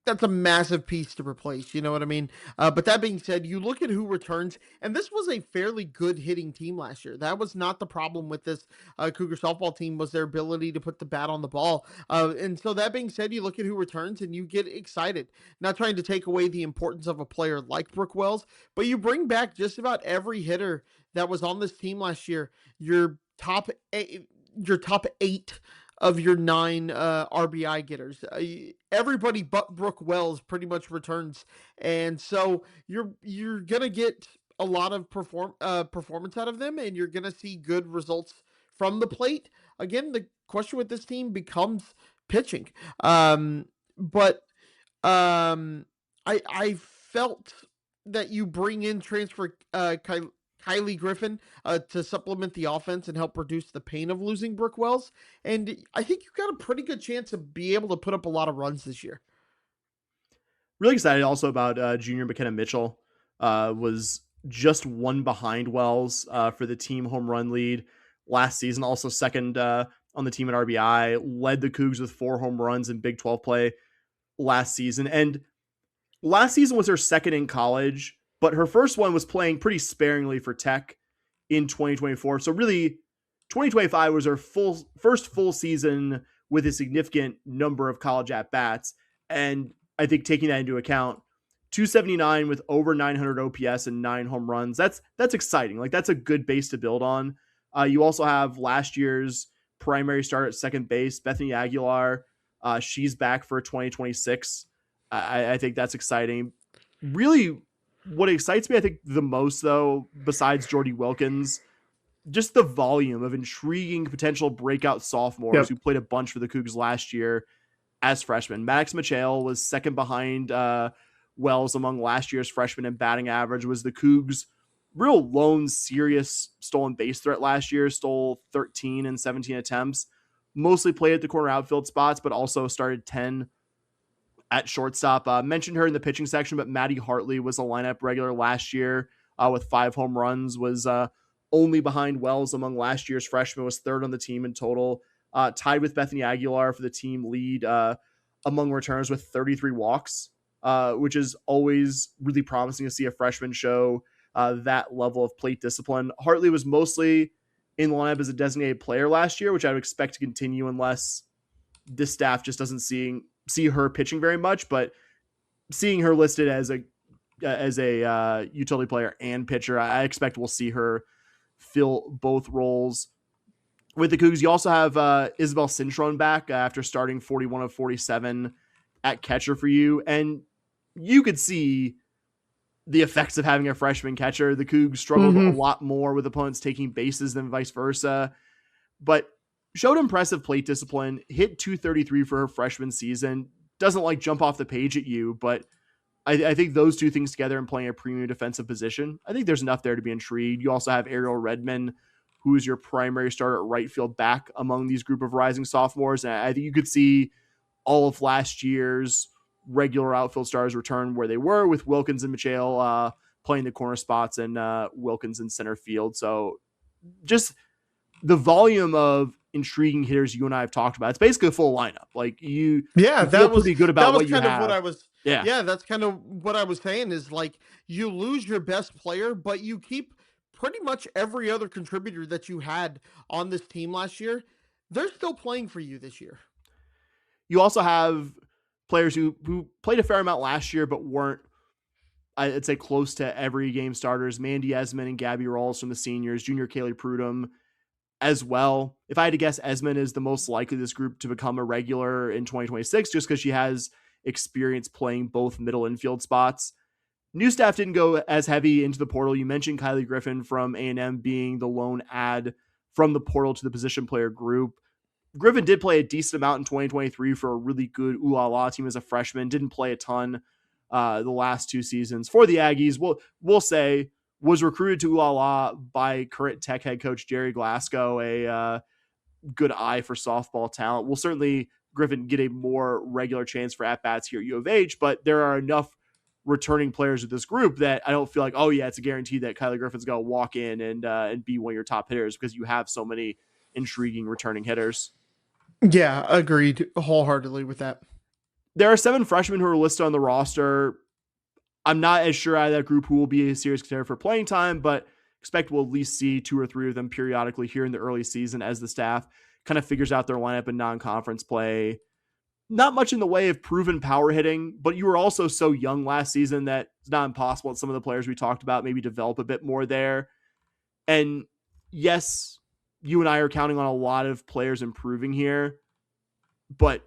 that's a massive piece to replace. You know what I mean? But that being said, you look at who returns, and this was a fairly good hitting team last year. That was not the problem with this Cougar softball team, was their ability to put the bat on the ball. And so that being said, you look at who returns and you get excited. Not trying to take away the importance of a player like Brooke Wells, but you bring back just about every hitter that was on this team last year. Your top eight of your 9 RBI getters. Everybody but Brooke Wells pretty much returns, and so you're gonna get a lot of performance out of them, and you're gonna see good results from the plate. Again, the question with this team becomes pitching, but I felt that you bring in transfer Kylie Griffin to supplement the offense and help reduce the pain of losing Brooke Wells. And I think you've got a pretty good chance to be able to put up a lot of runs this year. Really excited also about junior McKenna Mitchell. Was just one behind Wells for the team home run lead last season. Also second on the team at RBI. Led the Cougs with 4 home runs in Big 12 play last season. And last season was her second in college, but her first one was playing pretty sparingly for Tech in 2024. So really, 2025 was her first full season with a significant number of college at-bats. And I think taking that into account, 279 with over 900 OPS and 9 home runs, that's exciting. Like, that's a good base to build on. You also have last year's primary starter at second base, Bethany Aguilar. She's back for 2026. I think that's exciting. Really, what excites me, I think, the most, though, besides Jordy Wilkins, just the volume of intriguing potential breakout sophomores who played a bunch for the Cougs last year as freshmen. Max Michael was second behind Wells among last year's freshmen in batting average, was the Cougs' real lone serious stolen base threat last year, stole 13 and 17 attempts, mostly played at the corner outfield spots, but also started 10 at shortstop. Mentioned her in the pitching section, but Maddie Hartley was a lineup regular last year with 5 home runs, was only behind Wells among last year's freshmen, was third on the team in total, tied with Bethany Aguilar for the team lead among returners with 33 walks, which is always really promising to see a freshman show that level of plate discipline. Hartley was mostly in the lineup as a designated player last year, which I would expect to continue unless this staff just doesn't see her pitching very much, but seeing her listed as a utility player and pitcher, I expect we'll see her fill both roles with the Cougs. You also have Isabel Cintron back after starting 41 of 47 at catcher for you, and you could see the effects of having a freshman catcher. The Cougs struggled a lot more with opponents taking bases than vice versa, but showed impressive plate discipline, hit 233 for her freshman season. Doesn't like jump off the page at you, but I think those two things together and playing a premium defensive position, I think there's enough there to be intrigued. You also have Ariel Redmond, who is your primary starter at right field back among these group of rising sophomores. And I think you could see all of last year's regular outfield stars return where they were, with Wilkins and Michael playing the corner spots and Wilkins in center field. So just the volume of intriguing hitters you and I have talked about, it's basically a full lineup. Like you feel pretty good about what you have. That's kind of what I was saying, is like, you lose your best player, but you keep pretty much every other contributor that you had on this team last year. They're still playing for you this year. You also have players who played a fair amount last year, but weren't, I'd say, close to every game starters. Mandy Esmond and Gabby Rawls from the seniors, junior Kaylee Prudhomme as well. If I had to guess, Esmond is the most likely this group to become a regular in 2026, just because she has experience playing both middle infield spots. New staff didn't go as heavy into the portal. You mentioned Kylie Griffin from A&M being the lone add from the portal to the position player group. Griffin did play a decent amount in 2023 for a really good Ooh La La team as a freshman. Didn't play a ton the last 2 seasons for the Aggies. We'll say was recruited to Ooh La La by current Tech head coach Jerry Glasgow, a good eye for softball talent. Will certainly Griffin get a more regular chance for at-bats here at U of H, but there are enough returning players with this group that I don't feel like, oh yeah, it's a guarantee that Kylie Griffin's going to walk in and be one of your top hitters, because you have so many intriguing returning hitters. Yeah, agreed wholeheartedly with that. There are 7 freshmen who are listed on the roster. I'm not as sure out of that group who will be a serious contender for playing time, but expect we'll at least see 2 or 3 of them periodically here in the early season as the staff kind of figures out their lineup in non-conference play. Not much in the way of proven power hitting, but you were also so young last season that it's not impossible that some of the players we talked about maybe develop a bit more there. And yes, you and I are counting on a lot of players improving here, but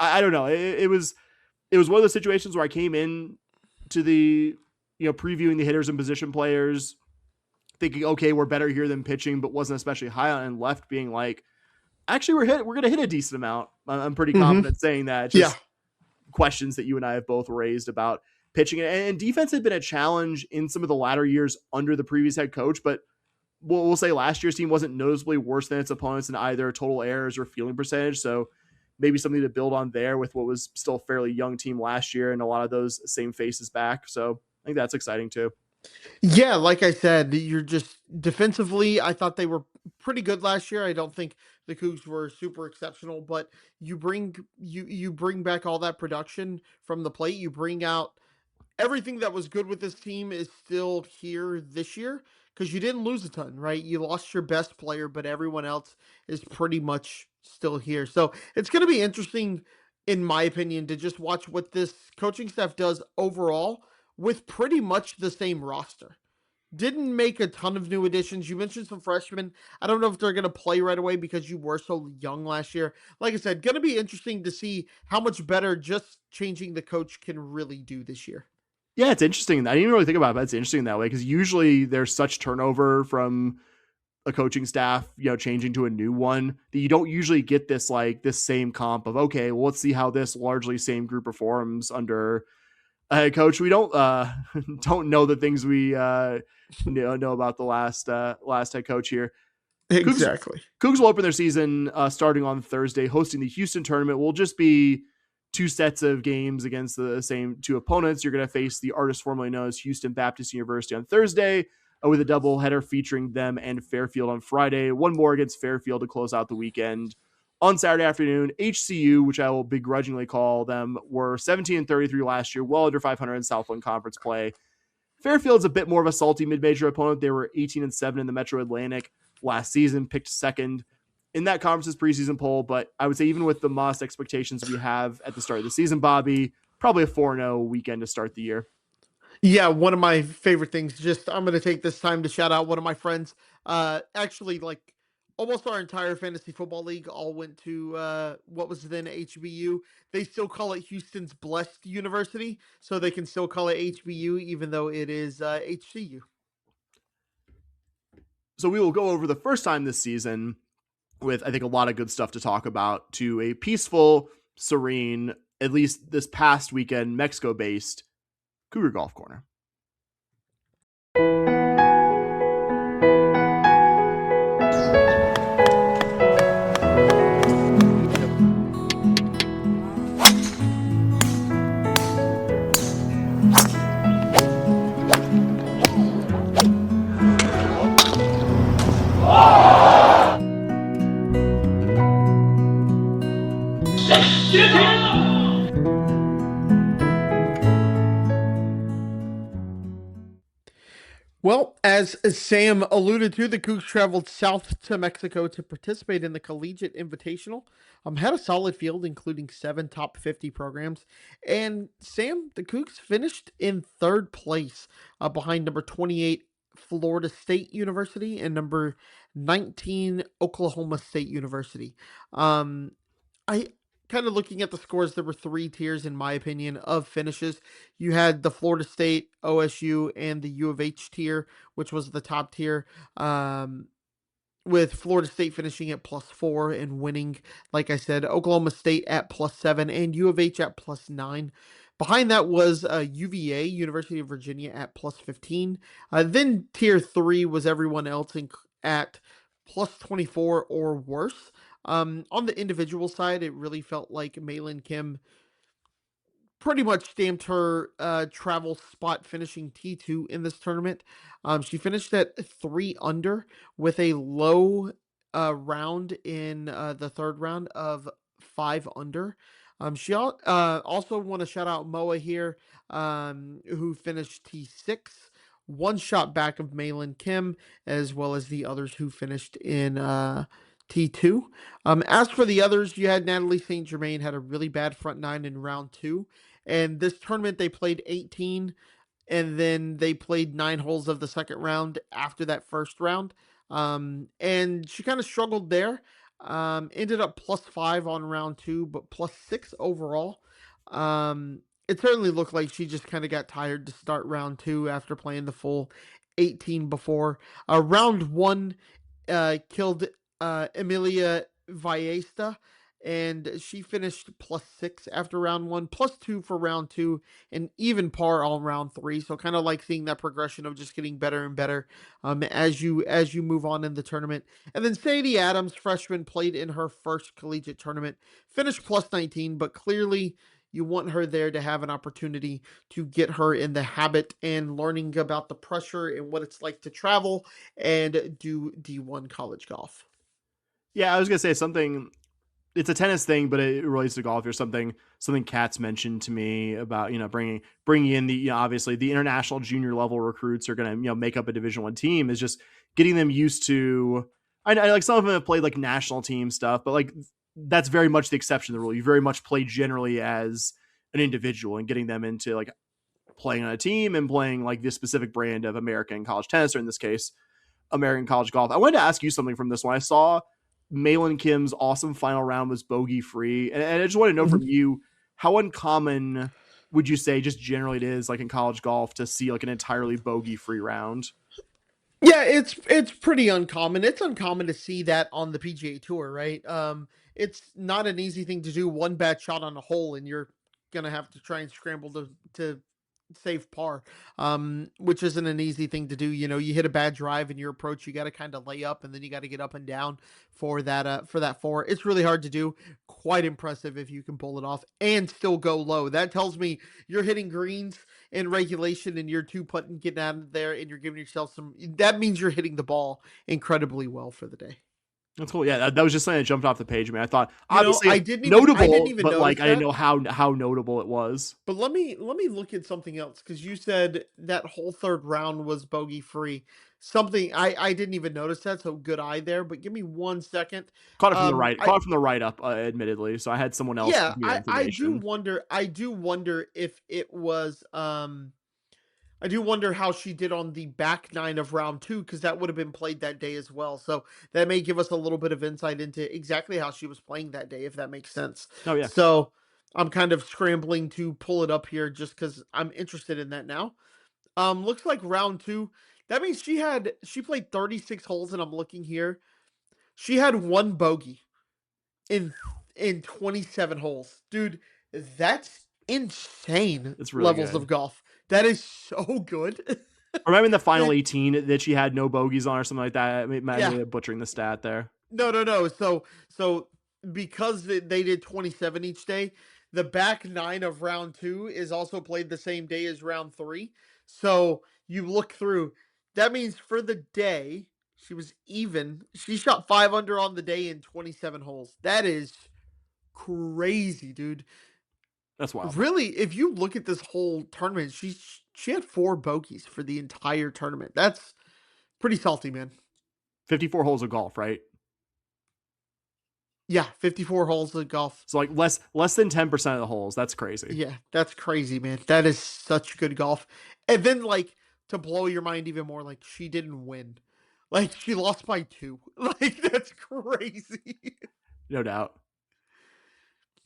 I don't know. It was one of those situations where I came in to the, previewing the hitters and position players, thinking, okay, we're better here than pitching, but wasn't especially high on, and left being like, actually, we're going to hit a decent amount. I'm pretty confident saying that. Just questions that you and I have both raised about pitching, and defense had been a challenge in some of the latter years under the previous head coach, but we'll say last year's team wasn't noticeably worse than its opponents in either total errors or fielding percentage. So maybe something to build on there with what was still a fairly young team last year and a lot of those same faces back. So I think that's exciting too. Yeah, like I said, you're just defensively, I thought they were pretty good last year. I don't think the Cougs were super exceptional, but you bring back all that production from the plate. You bring out everything that was good with this team is still here this year because you didn't lose a ton, right? You lost your best player, but everyone else is pretty much still here. So it's going to be interesting, in my opinion, to just watch what this coaching staff does overall with pretty much the same roster. Didn't make a ton of new additions. You mentioned some freshmen. I don't know if they're going to play right away because you were so young last year. Like I said, going to be interesting to see how much better just changing the coach can really do this year. Yeah, it's interesting. I didn't even really think about it, but it's interesting that way because usually there's such turnover from a coaching staff, changing to a new one that you don't usually get this same comp of, okay, well, let's see how this largely same group performs under a head coach. We don't know the things we know about the last head coach here. Exactly. Cougs will open their season starting on Thursday, hosting the Houston tournament. Will just be 2 sets of games against the same 2 opponents. You're going to face the artist formerly known as Houston Baptist University on Thursday, with a doubleheader featuring them and Fairfield on Friday. One more against Fairfield to close out the weekend. On Saturday afternoon, HCU, which I will begrudgingly call them, were 17-33 last year, well under 500 in Southland Conference play. Fairfield's a bit more of a salty mid-major opponent. They were 18-7 in the Metro Atlantic last season, picked second in that conference's preseason poll, but I would say even with the modest expectations we have at the start of the season, Bobby, probably a 4-0 weekend to start the year. Yeah, one of my favorite things, I'm going to take this time to shout out one of my friends. Actually, like almost our entire fantasy football league all went to what was then HBU. They still call it Houston's Blessed University, so they can still call it HBU even though it is HCU. So we will go over the first time this season with, I think, a lot of good stuff to talk about, to a peaceful, serene, at least this past weekend, Mexico-based Cougar Golf Corner. Well, as Sam alluded to, the Cougs traveled south to Mexico to participate in the Collegiate Invitational. Had a solid field, including 7 top 50 programs. And Sam, the Cougs finished in 3rd place, behind number 28 Florida State University and number 19 Oklahoma State University. I kind of looking at the scores, there were 3 tiers, in my opinion, of finishes. You had the Florida State, OSU, and the U of H tier, which was the top tier, with Florida State finishing at +4 and winning, like I said, Oklahoma State at +7, and U of H at +9. Behind that was UVA, University of Virginia, at +15. Then tier 3 was everyone else at +24 or worse. On the individual side, it really felt like Maylin Kim pretty much stamped her travel spot, finishing T2 in this tournament. She finished at 3 under with a low round in the 3rd round of 5 under. Also want to shout out Moa here, who finished T6, one shot back of Malin Kim, as well as the others who finished in T2. As for the others, you had Natalie St. Germain had a really bad front nine in round 2, and this tournament they played 18, and then they played 9 holes of the second round after that first round. And she kind of struggled there. Ended up +5 on round 2, but +6 overall. It certainly looked like she just kind of got tired to start round 2 after playing the full 18 before. Round 1 killed Emilia Vallesta, and she finished +6 after round 1, +2 for round 2, and even par on round 3. So kind of like seeing that progression of just getting better and better as you move on in the tournament. And then Sadie Adams, freshman, played in her first collegiate tournament, finished +19, but clearly you want her there to have an opportunity to get her in the habit and learning about the pressure and what it's like to travel and do D1 college golf. Yeah, I was gonna say something. It's a tennis thing, but it relates to golf. Or something Katz mentioned to me about bringing in the obviously the international junior level recruits are gonna make up a Division I team, is just getting them used to. I like some of them have played like national team stuff, but like that's very much the exception to the rule. You very much play generally as an individual, and getting them into like playing on a team and playing like this specific brand of American college tennis, or in this case, American college golf. I wanted to ask you something from this one. I saw Malin Kim's awesome final round was bogey free. And I just want to know from you, how uncommon would you say just generally it is like in college golf to see like an entirely bogey free round? Yeah, it's pretty uncommon. It's uncommon to see that on the PGA Tour, right? It's not an easy thing to do. One bad shot on a hole, and you're gonna have to try and scramble to save par, which isn't an easy thing to do. You hit a bad drive in your approach, you got to kind of lay up, and then you got to get up and down for that four. It's really hard to do. Quite impressive if you can pull it off and still go low. That tells me you're hitting greens in regulation and you're 2-putting, getting out of there, and you're giving yourself some. That means you're hitting the ball incredibly well for the day. That's cool. Yeah, that was just something that jumped off the page, man. I thought obviously I didn't notable, even but like that. I didn't know how notable it was. But let me look at something else, because you said that whole third round was bogey free. Something I didn't even notice that, so good eye there. But give me 1 second. Caught it from the right. Caught it from the right up, admittedly. So I had someone else. Yeah, give me information. I do wonder if it was I do wonder how she did on the back 9 of round 2, because that would have been played that day as well. So that may give us a little bit of insight into exactly how she was playing that day, if that makes sense. Oh yeah. So I'm kind of scrambling to pull it up here just because I'm interested in that now. Looks like round 2. That means she played 36 holes, and I'm looking here. She had 1 bogey in 27 holes. Dude, that's insane. It's really levels good. of golf. That is so good. Remember in the final 18 that she had no bogeys on or something like that? I might be butchering the stat there. No. So because they did 27 each day, the back 9 of round 2 is also played the same day as round 3. So you look through, that means for the day, she was even. She shot 5 under on the day in 27 holes. That is crazy, dude. That's wild. Really, if you look at this whole tournament, she had 4 bogeys for the entire tournament. That's pretty salty, man. 54 holes of golf, right? Yeah, 54 holes of golf. So like less than 10% of the holes. That's crazy. Yeah, that's crazy, man. That is such good golf. And then, like, to blow your mind even more, like, she didn't win. Like, she lost by 2. Like, that's crazy. No doubt.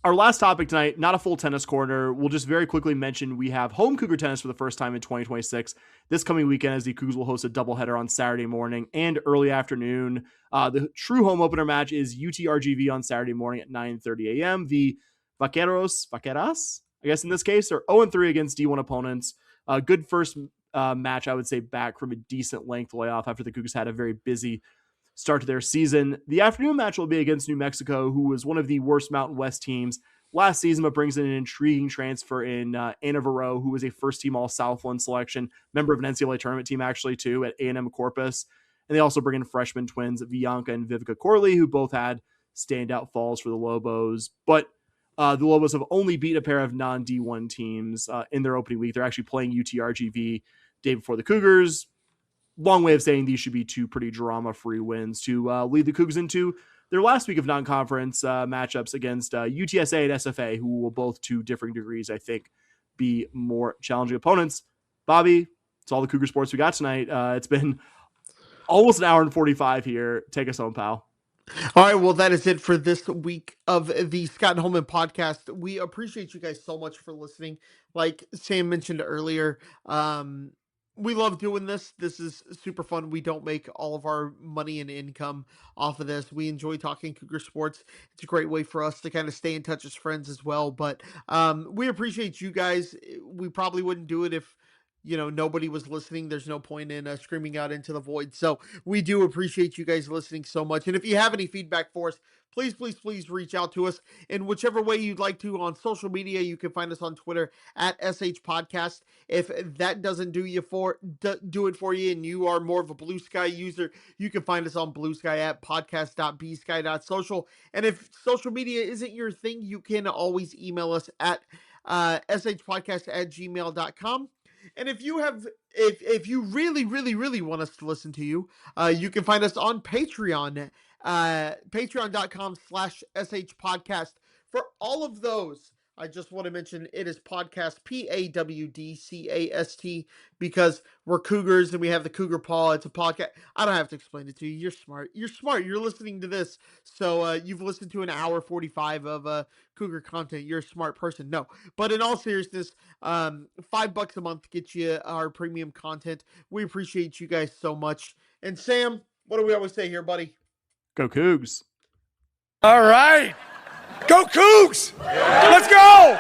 Our last topic tonight, not a full tennis corner. We'll just very quickly mention we have home Cougar tennis for the first time in 2026 this coming weekend, as the Cougars will host a doubleheader on Saturday morning and early afternoon. The true home opener match is UTRGV on Saturday morning at 9:30 a.m. The Vaqueras, I guess in this case, are 0-3 against D1 opponents. A good first match, I would say, back from a decent length layoff after the Cougars had a very busy start to their season. The afternoon match will be against New Mexico, who was one of the worst Mountain West teams last season, but brings in an intriguing transfer in Anna Varro, who was a first-team All-Southland selection, member of an NCAA tournament team, actually, too, at A&M Corpus. And they also bring in freshman twins, Bianca and Vivica Corley, who both had standout falls for the Lobos. But The Lobos have only beat a pair of non-D1 teams in their opening week. They're actually playing UTRGV day before the Cougars. Long way of saying these should be two pretty drama-free wins to lead the Cougars into their last week of non-conference matchups against UTSA and SFA, who will both, to differing degrees, I think, be more challenging opponents. Bobby, it's all the Cougar sports we got tonight. It's been almost an hour and 45 here. Take us home, pal. All right, well, that is it for this week of the Scott and Holman podcast. We appreciate you guys so much for listening. Like Sam mentioned earlier, we love doing this. This is super fun. We don't make all of our money and income off of this. We enjoy talking Cougar sports. It's a great way for us to kind of stay in touch as friends as well. But we appreciate you guys. We probably wouldn't do it if nobody was listening. There's no point in screaming out into the void. So we do appreciate you guys listening so much. And if you have any feedback for us, please reach out to us in whichever way you'd like to on social media. You can find us on Twitter at SH Podcast. If that doesn't do it for you and you are more of a Blue Sky user, you can find us on Blue Sky at podcast.bsky.social. And if social media isn't your thing, you can always email us at shpodcast@gmail.com. And if you really want us to listen to you, you can find us on Patreon, patreon.com/shpodcast. For all of those, I just want to mention it is podcast, PAWDCAST, because we're Cougars and we have the Cougar Paw. It's a podcast. I don't have to explain it to you. You're smart. You're listening to this. So you've listened to an hour 45 of Cougar content. You're a smart person. No, but in all seriousness, $5 a month gets you our premium content. We appreciate you guys so much. And Sam, what do we always say here, buddy? Go Cougs. All right. Go Cougs! Let's go!